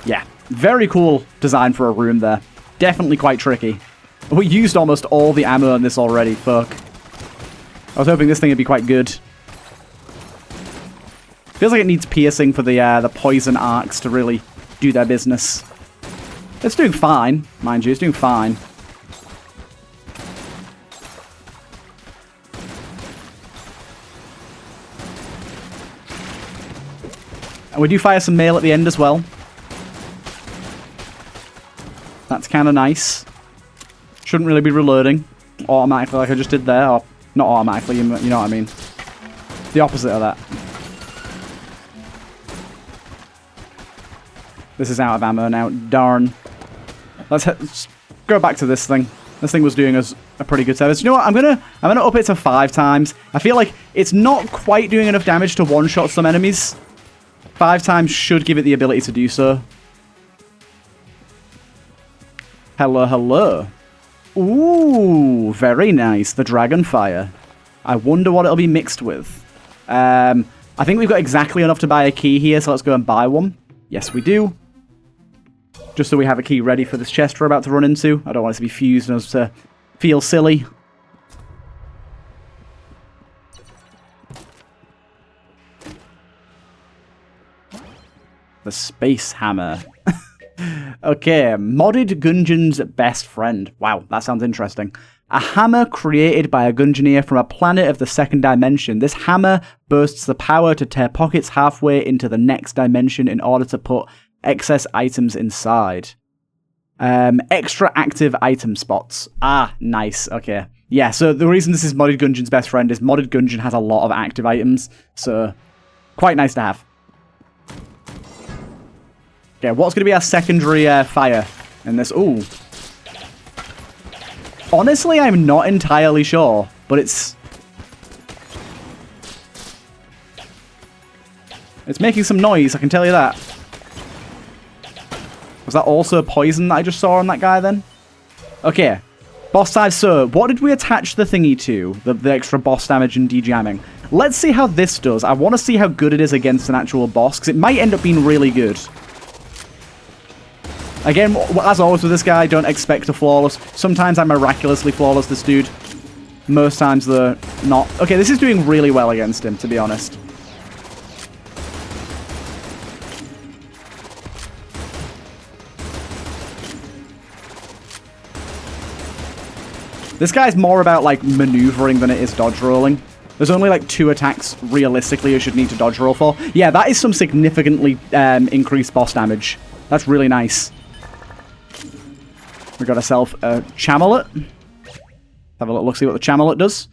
Yeah, very cool design for a room there. Definitely quite tricky. We used almost all the ammo on this already, fuck. I was hoping this thing would be quite good. Feels like it needs piercing for the poison arcs to really do their business. It's doing fine, mind you, it's doing fine. And we do fire some mail at the end as well. That's kind of nice. Shouldn't really be reloading automatically like I just did there. Or not automatically, you know what I mean. The opposite of that. This is out of ammo now. Darn. Let's go back to this thing. This thing was doing us a pretty good service. You know what? I'm gonna up it to 5 times. I feel like it's not quite doing enough damage to one-shot some enemies. 5 times should give it the ability to do so. Hello, hello. Ooh, very nice. The Dragonfire. I wonder what it'll be mixed with. I think we've got exactly enough to buy a key here, so let's go and buy one. Yes, we do. Just so we have a key ready for this chest we're about to run into. I don't want it to be fused and us to feel silly. The Space Hammer. Okay, modded Gungeon's best friend. Wow, that sounds interesting. A hammer created by a Gungeoneer from a planet of the second dimension. This hammer boasts the power to tear pockets halfway into the next dimension in order to put excess items inside. Extra active item spots. Ah, nice. Okay. Yeah, so the reason this is modded Gungeon's best friend is modded Gungeon has a lot of active items, so quite nice to have. Okay, what's going to be our secondary fire in this? Ooh. Honestly, I'm not entirely sure, but it's making some noise, I can tell you that. Was that also poison that I just saw on that guy then? Okay. Boss side, so what did we attach the thingy to? The extra boss damage and dejamming. Let's see how this does. I want to see how good it is against an actual boss, because it might end up being really good. Again, as always with this guy, don't expect a flawless. Sometimes I'm miraculously flawless, this dude. Most times, though, not. Okay, this is doing really well against him, to be honest. This guy's more about, like, maneuvering than it is dodge rolling. There's only, like, 2 attacks, realistically, you should need to dodge roll for. Yeah, that is some significantly increased boss damage. That's really nice. We got ourselves a Chamelet. Have a look, see what the Chamelet does.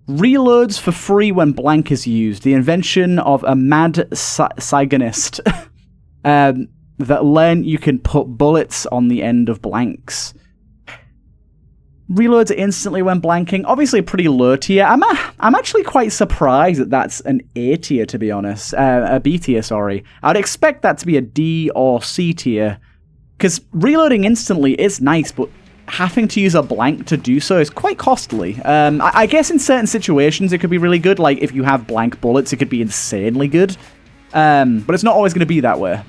Reloads for free when blank is used. The invention of a mad Sigonist. That learn you can put bullets on the end of blanks. Reloads instantly when blanking. Obviously a pretty low tier. I'm actually quite surprised that that's an A tier, to be honest. A B tier, sorry. I'd expect that to be a D or C tier. Because reloading instantly is nice, but having to use a blank to do so is quite costly. I guess in certain situations it could be really good. Like if you have blank bullets, it could be insanely good. But it's not always going to be that way.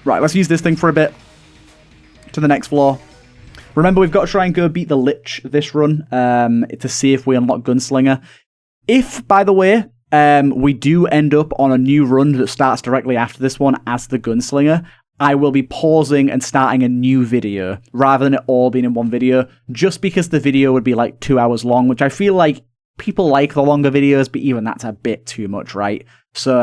Right, let's use this thing for a bit. To the next floor. Remember, we've got to try and go beat the Lich this run to see if we unlock Gunslinger. If, by the way, we do end up on a new run that starts directly after this one as the Gunslinger, I will be pausing and starting a new video rather than it all being in one video, just because the video would be like 2 hours long, which I feel like people like the longer videos, but even that's a bit too much, right? So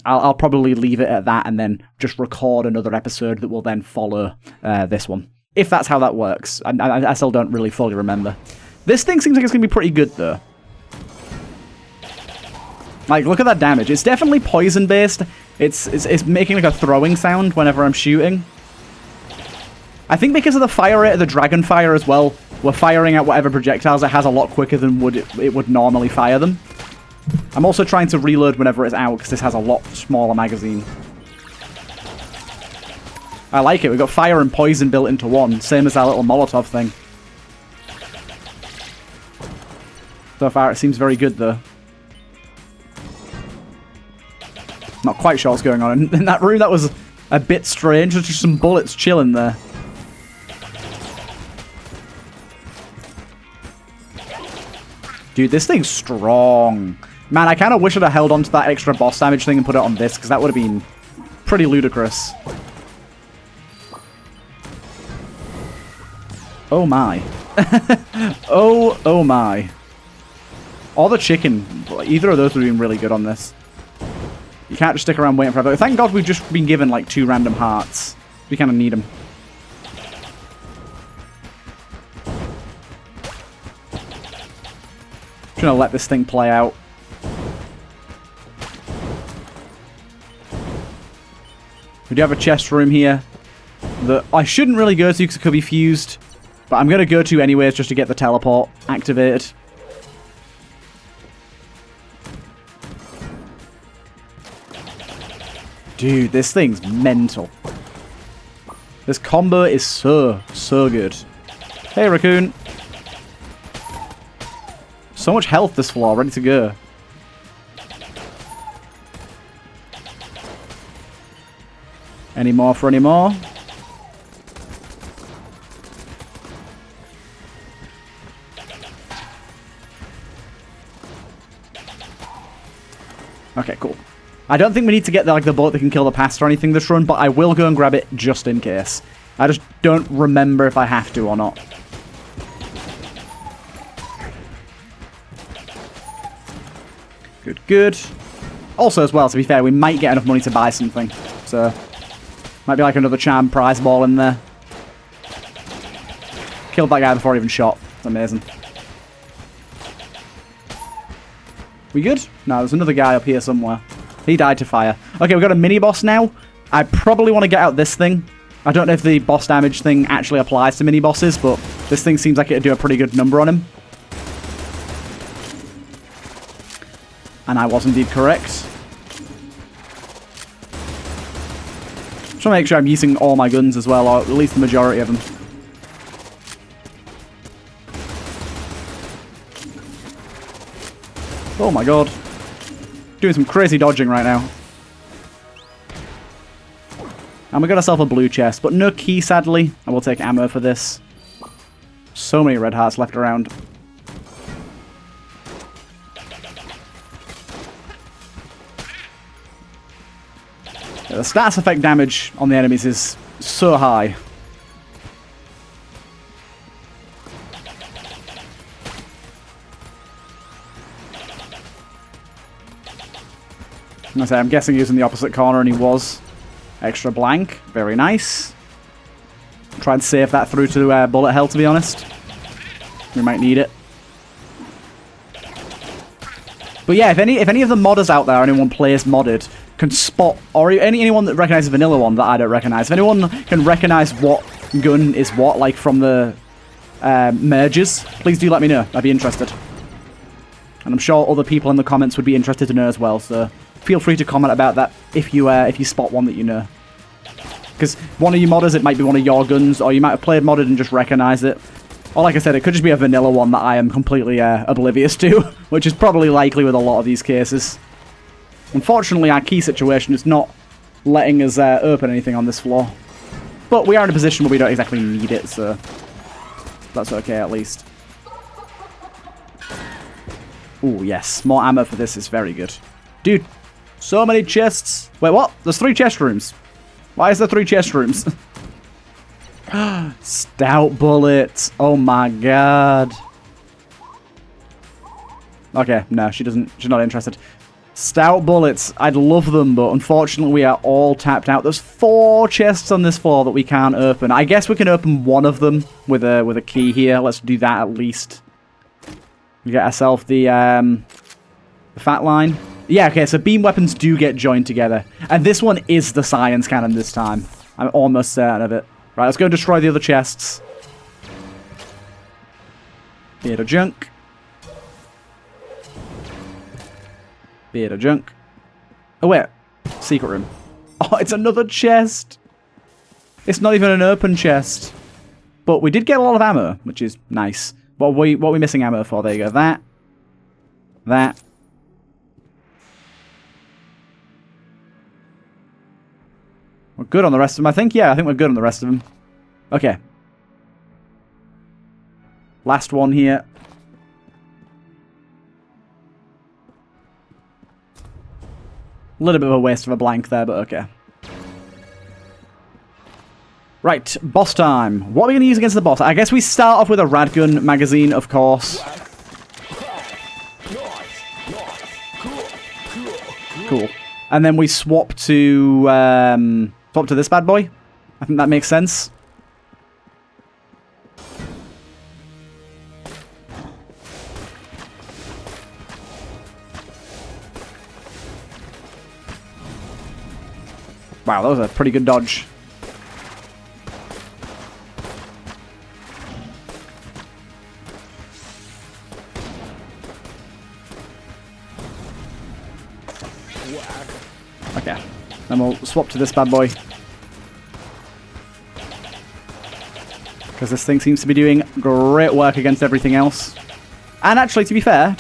I'll probably leave it at that and then just record another episode that will then follow this one. If that's how that works. I still don't really fully remember. This thing seems like it's going to be pretty good, though. Like, look at that damage. It's definitely poison-based. It's making, like, a throwing sound whenever I'm shooting. I think because of the fire rate of the dragon fire as well, we're firing out whatever projectiles it has a lot quicker than it would normally fire them. I'm also trying to reload whenever it's out, because this has a lot smaller magazine. I like it. We've got fire and poison built into one. Same as our little Molotov thing. So far, it seems very good, though. Not quite sure what's going on in that room. That was a bit strange. There's just some bullets chilling there. Dude, this thing's strong. Man, I kind of wish I'd have held on to that extra boss damage thing and put it on this, because that would have been pretty ludicrous. Oh my. Oh my. Or the chicken. Either of those would have been really good on this. You can't just stick around waiting forever. Thank God we've just been given like 2 random hearts. We kind of need them. Just gonna let this thing play out. We do have a chest room here that I shouldn't really go to because it could be fused. But I'm going to go to anyways just to get the teleport activated. Dude, this thing's mental. This combo is so good. Hey, raccoon. So much health this floor, ready to go. Any more for any more? Okay, cool. I don't think we need to get the boat that can kill the past or anything this run, but I will go and grab it just in case. I just don't remember if I have to or not. Good, good. Also, as well, to be fair, we might get enough money to buy something. So, might be like another charm prize ball in there. Killed that guy before he even shot. It's amazing. We good? No, there's another guy up here somewhere. He died to fire. Okay, we've got a mini-boss now. I probably want to get out this thing. I don't know if the boss damage thing actually applies to mini-bosses, but this thing seems like it'd do a pretty good number on him. And I was indeed correct. Just want to make sure I'm using all my guns as well, or at least the majority of them. Oh my god. Doing some crazy dodging right now. And we got ourselves a blue chest, but no key, sadly. I will take ammo for this. So many red hearts left around. The stats effect damage on the enemies is so high. I'm guessing he was in the opposite corner, and he was. Extra blank. Very nice. Try and save that through to bullet hell, to be honest. We might need it. But yeah, if any of the modders out there, anyone plays modded, can spot, or anyone that recognizes vanilla one that I don't recognize, if anyone can recognize what gun is what, like from the merges, please do let me know. I'd be interested. And I'm sure other people in the comments would be interested to know as well, so feel free to comment about that if you spot one that you know. Because one of you modders, it might be one of your guns, or you might have played modded and just recognize it. Or like I said, it could just be a vanilla one that I am completely oblivious to, which is probably likely with a lot of these cases. Unfortunately, our key situation is not letting us open anything on this floor. But we are in a position where we don't exactly need it, so that's okay at least. Ooh, yes. More ammo for this is very good. Dude, so many chests. Wait, what? There's 3 chest rooms. Why is there 3 chest rooms? Stout bullets. Oh my god. Okay, no, she's not interested. Stout bullets. I'd love them, but unfortunately we are all tapped out. There's 4 chests on this floor that we can't open. I guess we can open one of them with a key here. Let's do that at least. We get ourselves the fat line. Yeah, okay, so beam weapons do get joined together. And this one is the science cannon this time. I'm almost certain of it. Right, let's go destroy the other chests. Bit of junk. Bit of junk. Oh, wait. Secret room. Oh, it's another chest. It's not even an open chest. But we did get a lot of ammo, which is nice. What are we missing ammo for? There you go. That. That. We're good on the rest of them, I think. Yeah, I think we're good on the rest of them. Okay. Last one here. A little bit of a waste of a blank there, but okay. Right, boss time. What are we going to use against the boss? I guess we start off with a radgun magazine, of course. Cool. And then we swap to this bad boy. I think that makes sense. Wow, that was a pretty good dodge. Okay. Then we'll swap to this bad boy. Because this thing seems to be doing great work against everything else. And actually, to be fair,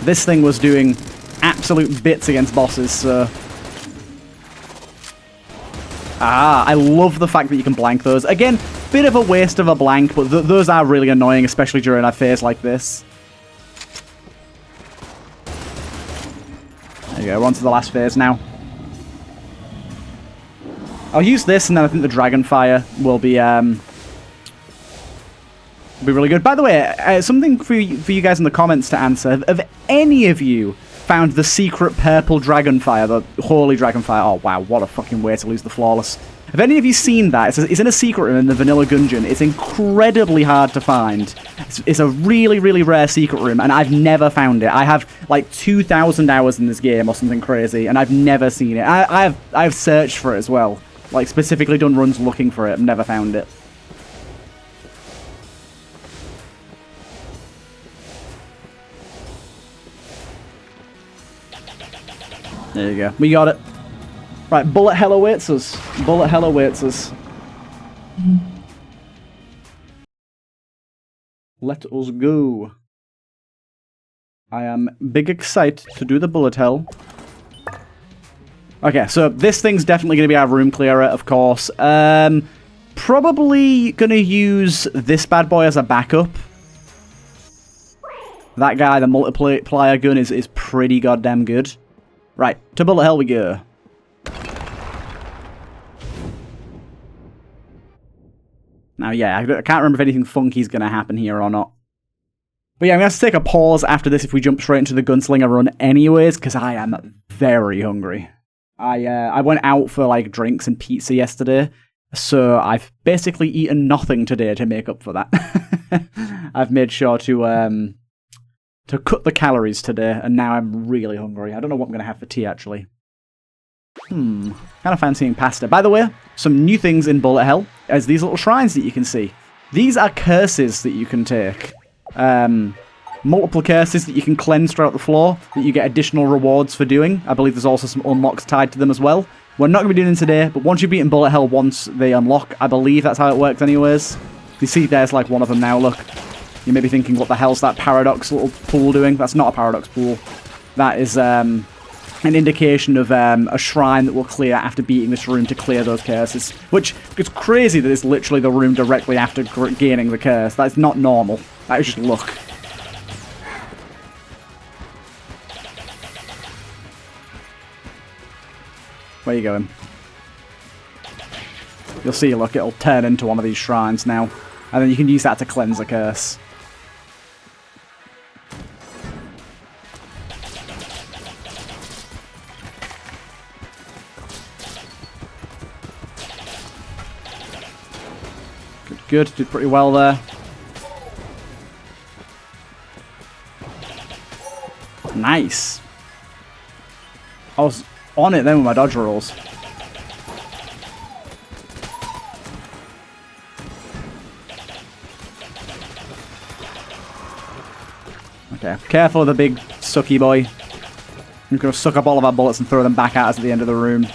this thing was doing absolute bits against bosses, so... Ah, I love the fact that you can blank those. Again, bit of a waste of a blank, but those are really annoying, especially during a phase like this. There you go, we're on to the last phase now. I'll use this, and then I think the Dragonfire will be really good. By the way, something for you guys in the comments to answer. Have any of you found the secret purple Dragonfire, the Holy Dragonfire? Oh, wow, what a fucking way to lose the Flawless. Have any of you seen that? It's in a secret room in the vanilla Gungeon. It's incredibly hard to find. It's a really, really rare secret room, and I've never found it. I have, like, 2,000 hours in this game or something crazy, and I've never seen it. I've searched for it as well. Like, specifically done runs looking for it. I've never found it. There you go. We got it. Right, bullet hell awaits us. Bullet hell awaits us. Let us go. I am big excited to do the bullet hell. Okay, so this thing's definitely going to be our room clearer, of course. Probably going to use this bad boy as a backup. That guy, the multiplier gun, is pretty goddamn good. Right, to bullet hell we go. Now, yeah, I can't remember if anything funky is going to happen here or not. But yeah, I'm going to have to take a pause after this if we jump straight into the gunslinger run anyways, because I am very hungry. I went out for, like, drinks and pizza yesterday, so I've basically eaten nothing today to make up for that. I've made sure to cut the calories today, and now I'm really hungry. I don't know what I'm going to have for tea, actually. Kind of fancying pasta. By the way, some new things in Bullet Hell is these little shrines that you can see. These are curses that you can take. Multiple curses that you can cleanse throughout the floor that you get additional rewards for doing. I believe there's also some unlocks tied to them as well. We're not going to be doing them today, but once you've beaten Bullet Hell once they unlock, I believe that's how it works anyways. You see there's like one of them now, look. You may be thinking, what the hell's that paradox little pool doing? That's not a paradox pool. That is an indication of a shrine that will clear after beating this room to clear those curses. Which, it's crazy that it's literally the room directly after gaining the curse. That's not normal. That is just luck. Where are you going? You'll see, look, it'll turn into one of these shrines now. And then you can use that to cleanse the curse. Good, did pretty well there. Nice. I was on it then with my dodge rolls. Okay, careful of the big sucky boy. I'm going to suck up all of our bullets and throw them back at us at the end of the room.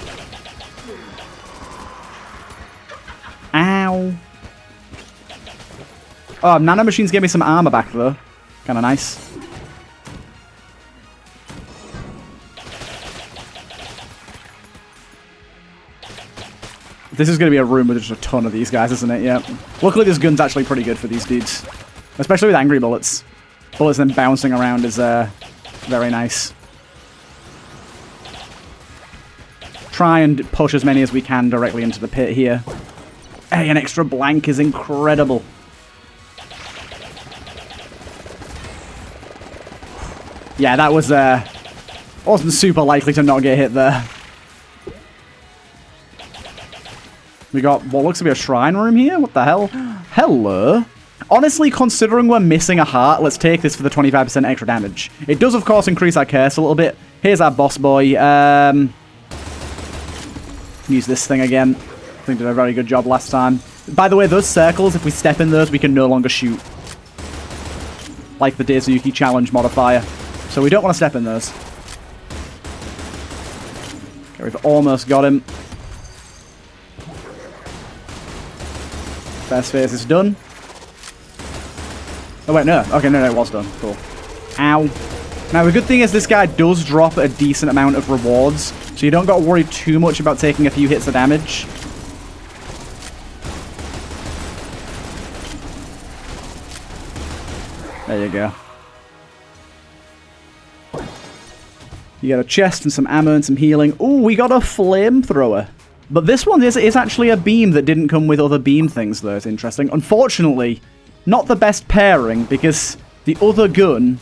Ow. Oh, nanomachines gave me some armor back though. Kind of nice. This is going to be a room with just a ton of these guys, isn't it? Yeah. Luckily, this gun's actually pretty good for these dudes. Especially with angry bullets. Bullets then bouncing around is very nice. Try and push as many as we can directly into the pit here. Hey, an extra blank is incredible. Yeah, that was wasn't super likely to not get hit there. We got what looks to be a shrine room here. What the hell? Hello. Honestly, considering we're missing a heart, let's take this for the 25% extra damage. It does, of course, increase our curse a little bit. Here's our boss boy. Use this thing again. I think did a very good job last time. By the way, those circles, if we step in those, we can no longer shoot. Like the Daisuke challenge modifier. So we don't want to step in those. Okay, we've almost got him. First phase is done. Oh wait, no. Okay, no, it was done. Cool. Ow. Now, the good thing is this guy does drop a decent amount of rewards, so you don't got to worry too much about taking a few hits of damage. There you go. You get a chest and some ammo and some healing. Ooh, we got a flamethrower. But this one is actually a beam that didn't come with other beam things, though. It's interesting. Unfortunately, not the best pairing, because the other gun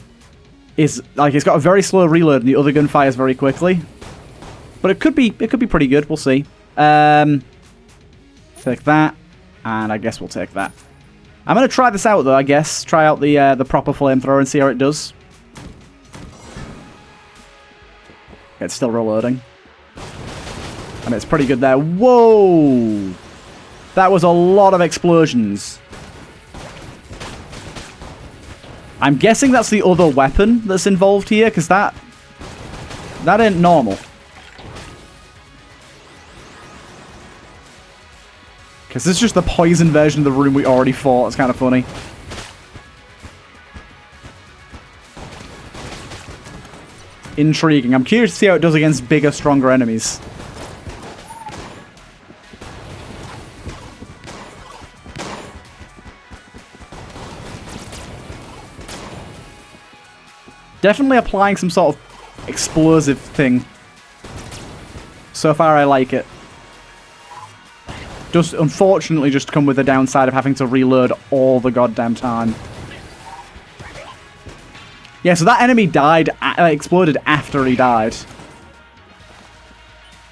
is, like, it's got a very slow reload, and the other gun fires very quickly. But it could be pretty good. We'll see. Take that, and I guess we'll take that. I'm going to try this out, though, I guess. Try out the proper flamethrower and see how it does. It's still reloading. I mean, it's pretty good there. Whoa! That was a lot of explosions. I'm guessing that's the other weapon that's involved here, because that ain't normal. Because this is just the poison version of the room we already fought. It's kind of funny. intriguing. I'm curious to see how it does against bigger, stronger enemies. Definitely applying some sort of explosive thing. So far, I like it. Just, unfortunately, just come with the downside of having to reload all the goddamn time. Yeah, so that enemy died, exploded after he died.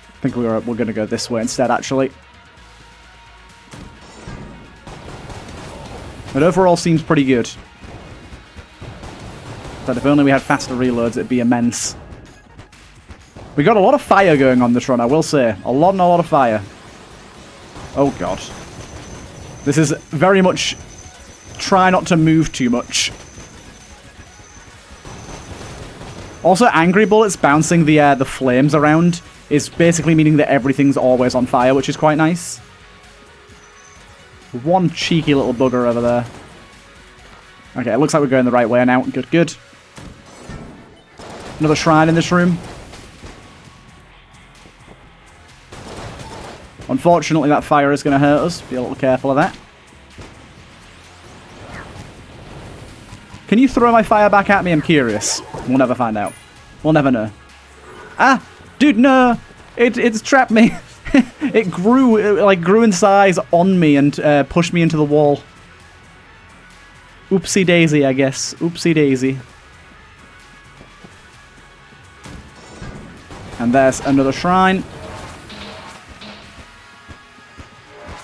I think we're going to go this way instead, actually. But overall, seems pretty good. But if only we had faster reloads, it'd be immense. We got a lot of fire going on this run, I will say. A lot of fire. Oh, God. This is very much... Try not to move too much. Also, angry bullets bouncing the flames around is basically meaning that everything's always on fire, which is quite nice. One cheeky little bugger over there. Okay, it looks like we're going the right way now. Good, good. Another shrine in this room. Unfortunately, that fire is going to hurt us. Be a little careful of that. Can you throw my fire back at me? I'm curious. We'll never find out. We'll never know. Ah! Dude, no! It's trapped me. It grew in size on me and pushed me into the wall. Oopsie daisy, I guess. Oopsie daisy. And there's another shrine.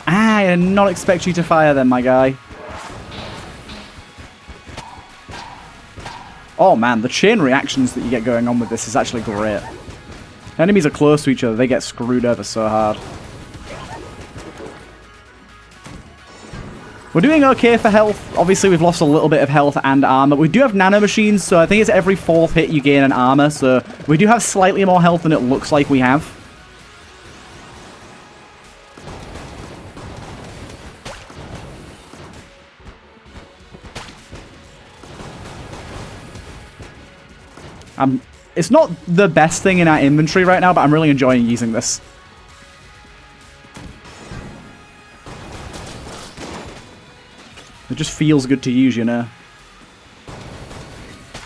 Ah, I did not expect you to fire them, my guy. Oh man, the chain reactions that you get going on with this is actually great. Enemies are close to each other, they get screwed over so hard. We're doing okay for health. Obviously, we've lost a little bit of health and armor. We do have nanomachines, so I think it's every 4th hit you gain an armor, so we do have slightly more health than it looks like we have. It's not the best thing in our inventory right now, but I'm really enjoying using this. It just feels good to use, you know.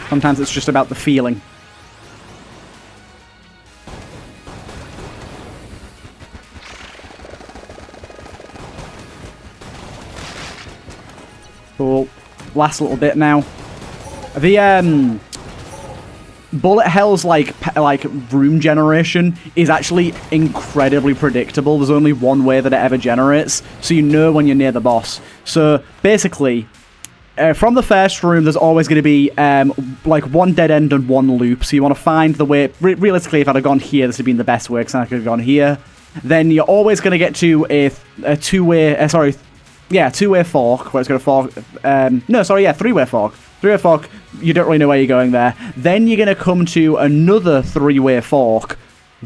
Sometimes it's just about the feeling. Cool. Last little bit now. The bullet hell's like room generation is actually incredibly predictable. There's only one way that it ever generates, so you know when you're near the boss. So basically, from the first room, there's always going to be like one dead end and one loop. So you want to find the way. Realistically, if I'd have gone here, this would have been the best way, because I could have gone here. Then you're always going to get to a two-way. Two-way fork where it's going to fork. Three-way fork. Three-way fork, you don't really know where you're going there. Then you're going to come to another three-way fork.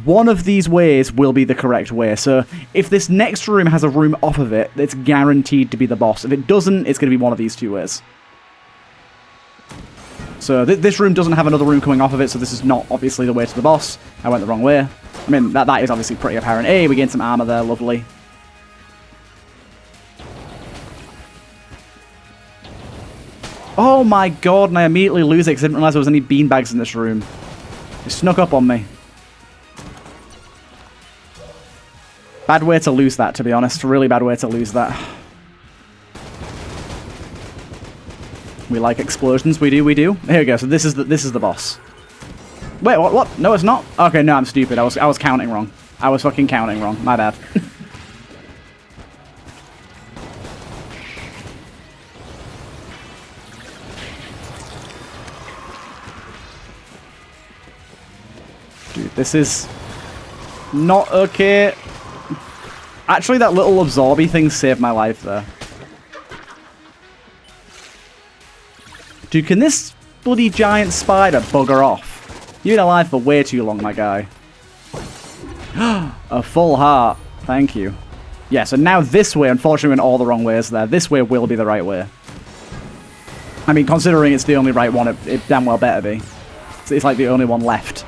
One of these ways will be the correct way. So if this next room has a room off of it, it's guaranteed to be the boss. If it doesn't, it's going to be one of these two ways. So this room doesn't have another room coming off of it, so this is not obviously the way to the boss. I went the wrong way. I mean, that is obviously pretty apparent. Hey, we gained some armor there, lovely. Oh my god, and I immediately lose it because I didn't realize there was any beanbags in this room. It snuck up on me. Bad way to lose that, to be honest. Really bad way to lose that. We like explosions. We do. Here we go. So this is the boss. Wait, what? No, it's not? Okay, no, I'm stupid. I was counting wrong. I was fucking counting wrong. My bad. Dude, this is not okay. Actually, that little absorby thing saved my life there. Dude, can this bloody giant spider bugger off? You've been alive for way too long, my guy. A full heart. Thank you. Yeah, so now this way, unfortunately, went all the wrong ways there. This way will be the right way. I mean, considering it's the only right one, it damn well better be. It's like the only one left.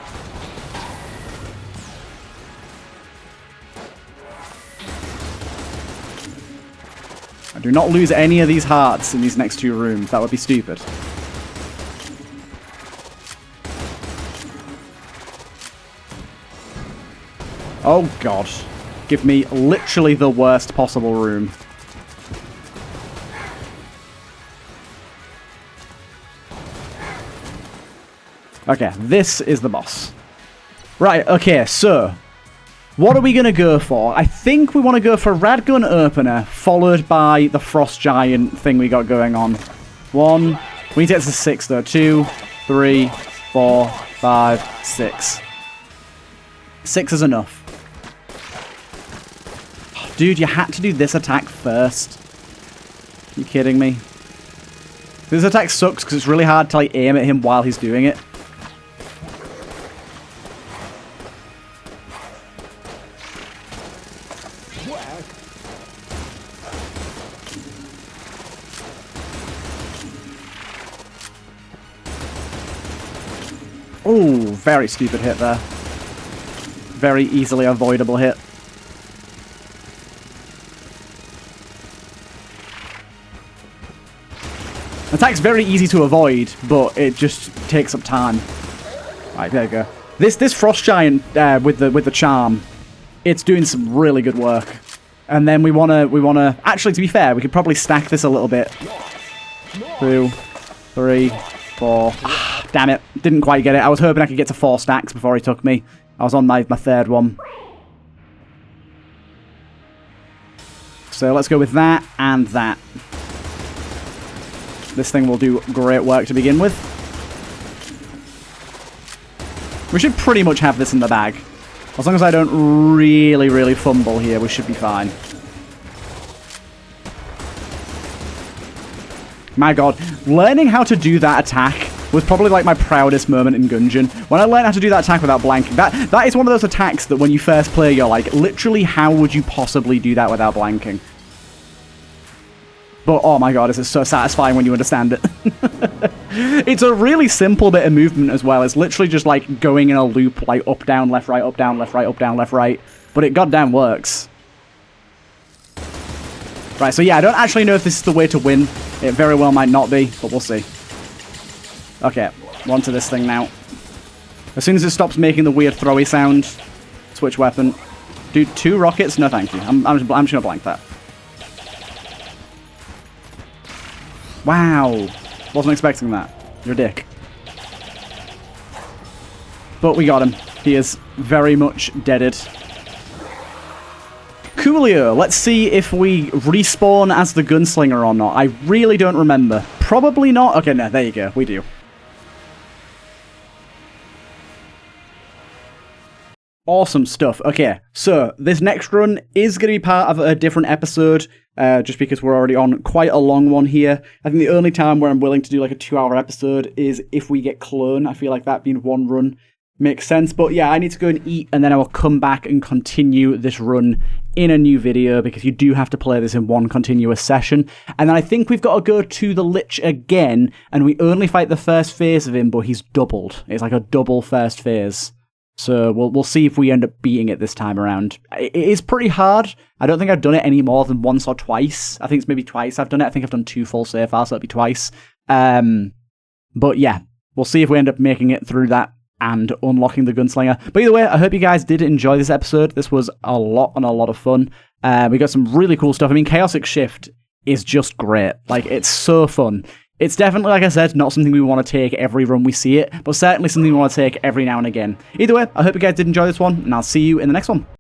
Do not lose any of these hearts in these next 2 rooms. That would be stupid. Oh, God. Give me literally the worst possible room. Okay, this is the boss. Right, okay, so... what are we going to go for? I think we want to go for Radgun Opener, followed by the Frost Giant thing we got going on. 1. We need to get to 6, though. 2, 3, 4, 5, 6. 6 is enough. Oh, dude, you had to do this attack first. Are you kidding me? This attack sucks because it's really hard to like, aim at him while he's doing it. Oh, very stupid hit there. Very easily avoidable hit. Attack's very easy to avoid, but it just takes up time. Right, there you go. This Frost Giant with the charm, it's doing some really good work. And then we wanna actually, to be fair, we could probably stack this a little bit. 2, 3, 4. Damn it. Didn't quite get it. I was hoping I could get to 4 stacks before he took me. I was on my 3rd one. So let's go with that and that. This thing will do great work to begin with. We should pretty much have this in the bag. As long as I don't really fumble here, we should be fine. My god. Learning how to do that attack was probably like my proudest moment in Gungeon. When I learned how to do that attack without blanking. That is one of those attacks that when you first play, you're like, literally, how would you possibly do that without blanking? But, oh my god, this is so satisfying when you understand it. It's a really simple bit of movement as well. It's literally just like going in a loop, like up, down, left, right, up, down, left, right, up, down, left, right. But it goddamn works. Right, so yeah, I don't actually know if this is the way to win. It very well might not be, but we'll see. Okay, on to this thing now. As soon as it stops making the weird throwy sound, switch weapon. Do 2 rockets? No, thank you. I'm just gonna blank that. Wow. Wasn't expecting that. You're a dick. But we got him. He is very much deaded. Coolio. Let's see if we respawn as the gunslinger or not. I really don't remember. Probably not. Okay, no, there you go. We do. Awesome stuff. Okay, so this next run is going to be part of a different episode, just because we're already on quite a long one here. I think the only time where I'm willing to do like a 2-hour episode is if we get clone. I feel like that being one run makes sense. But yeah, I need to go and eat, and then I will come back and continue this run in a new video, because you do have to play this in one continuous session. And then I think we've got to go to the Lich again, and we only fight the first phase of him, but he's doubled. It's like a double first phase. So we'll see if we end up beating it this time around. It is pretty hard. I don't think I've done it any more than once or twice. I think it's maybe twice I've done it. I think I've done 2 full so far, so it'll be twice. But yeah, we'll see if we end up making it through that and unlocking the gunslinger. But either way, I hope you guys did enjoy this episode. This was a lot of fun. We got some really cool stuff. I mean, Chaotic Shift is just great. Like, it's so fun. It's definitely, like I said, not something we want to take every run we see it, but certainly something we want to take every now and again. Either way, I hope you guys did enjoy this one, and I'll see you in the next one.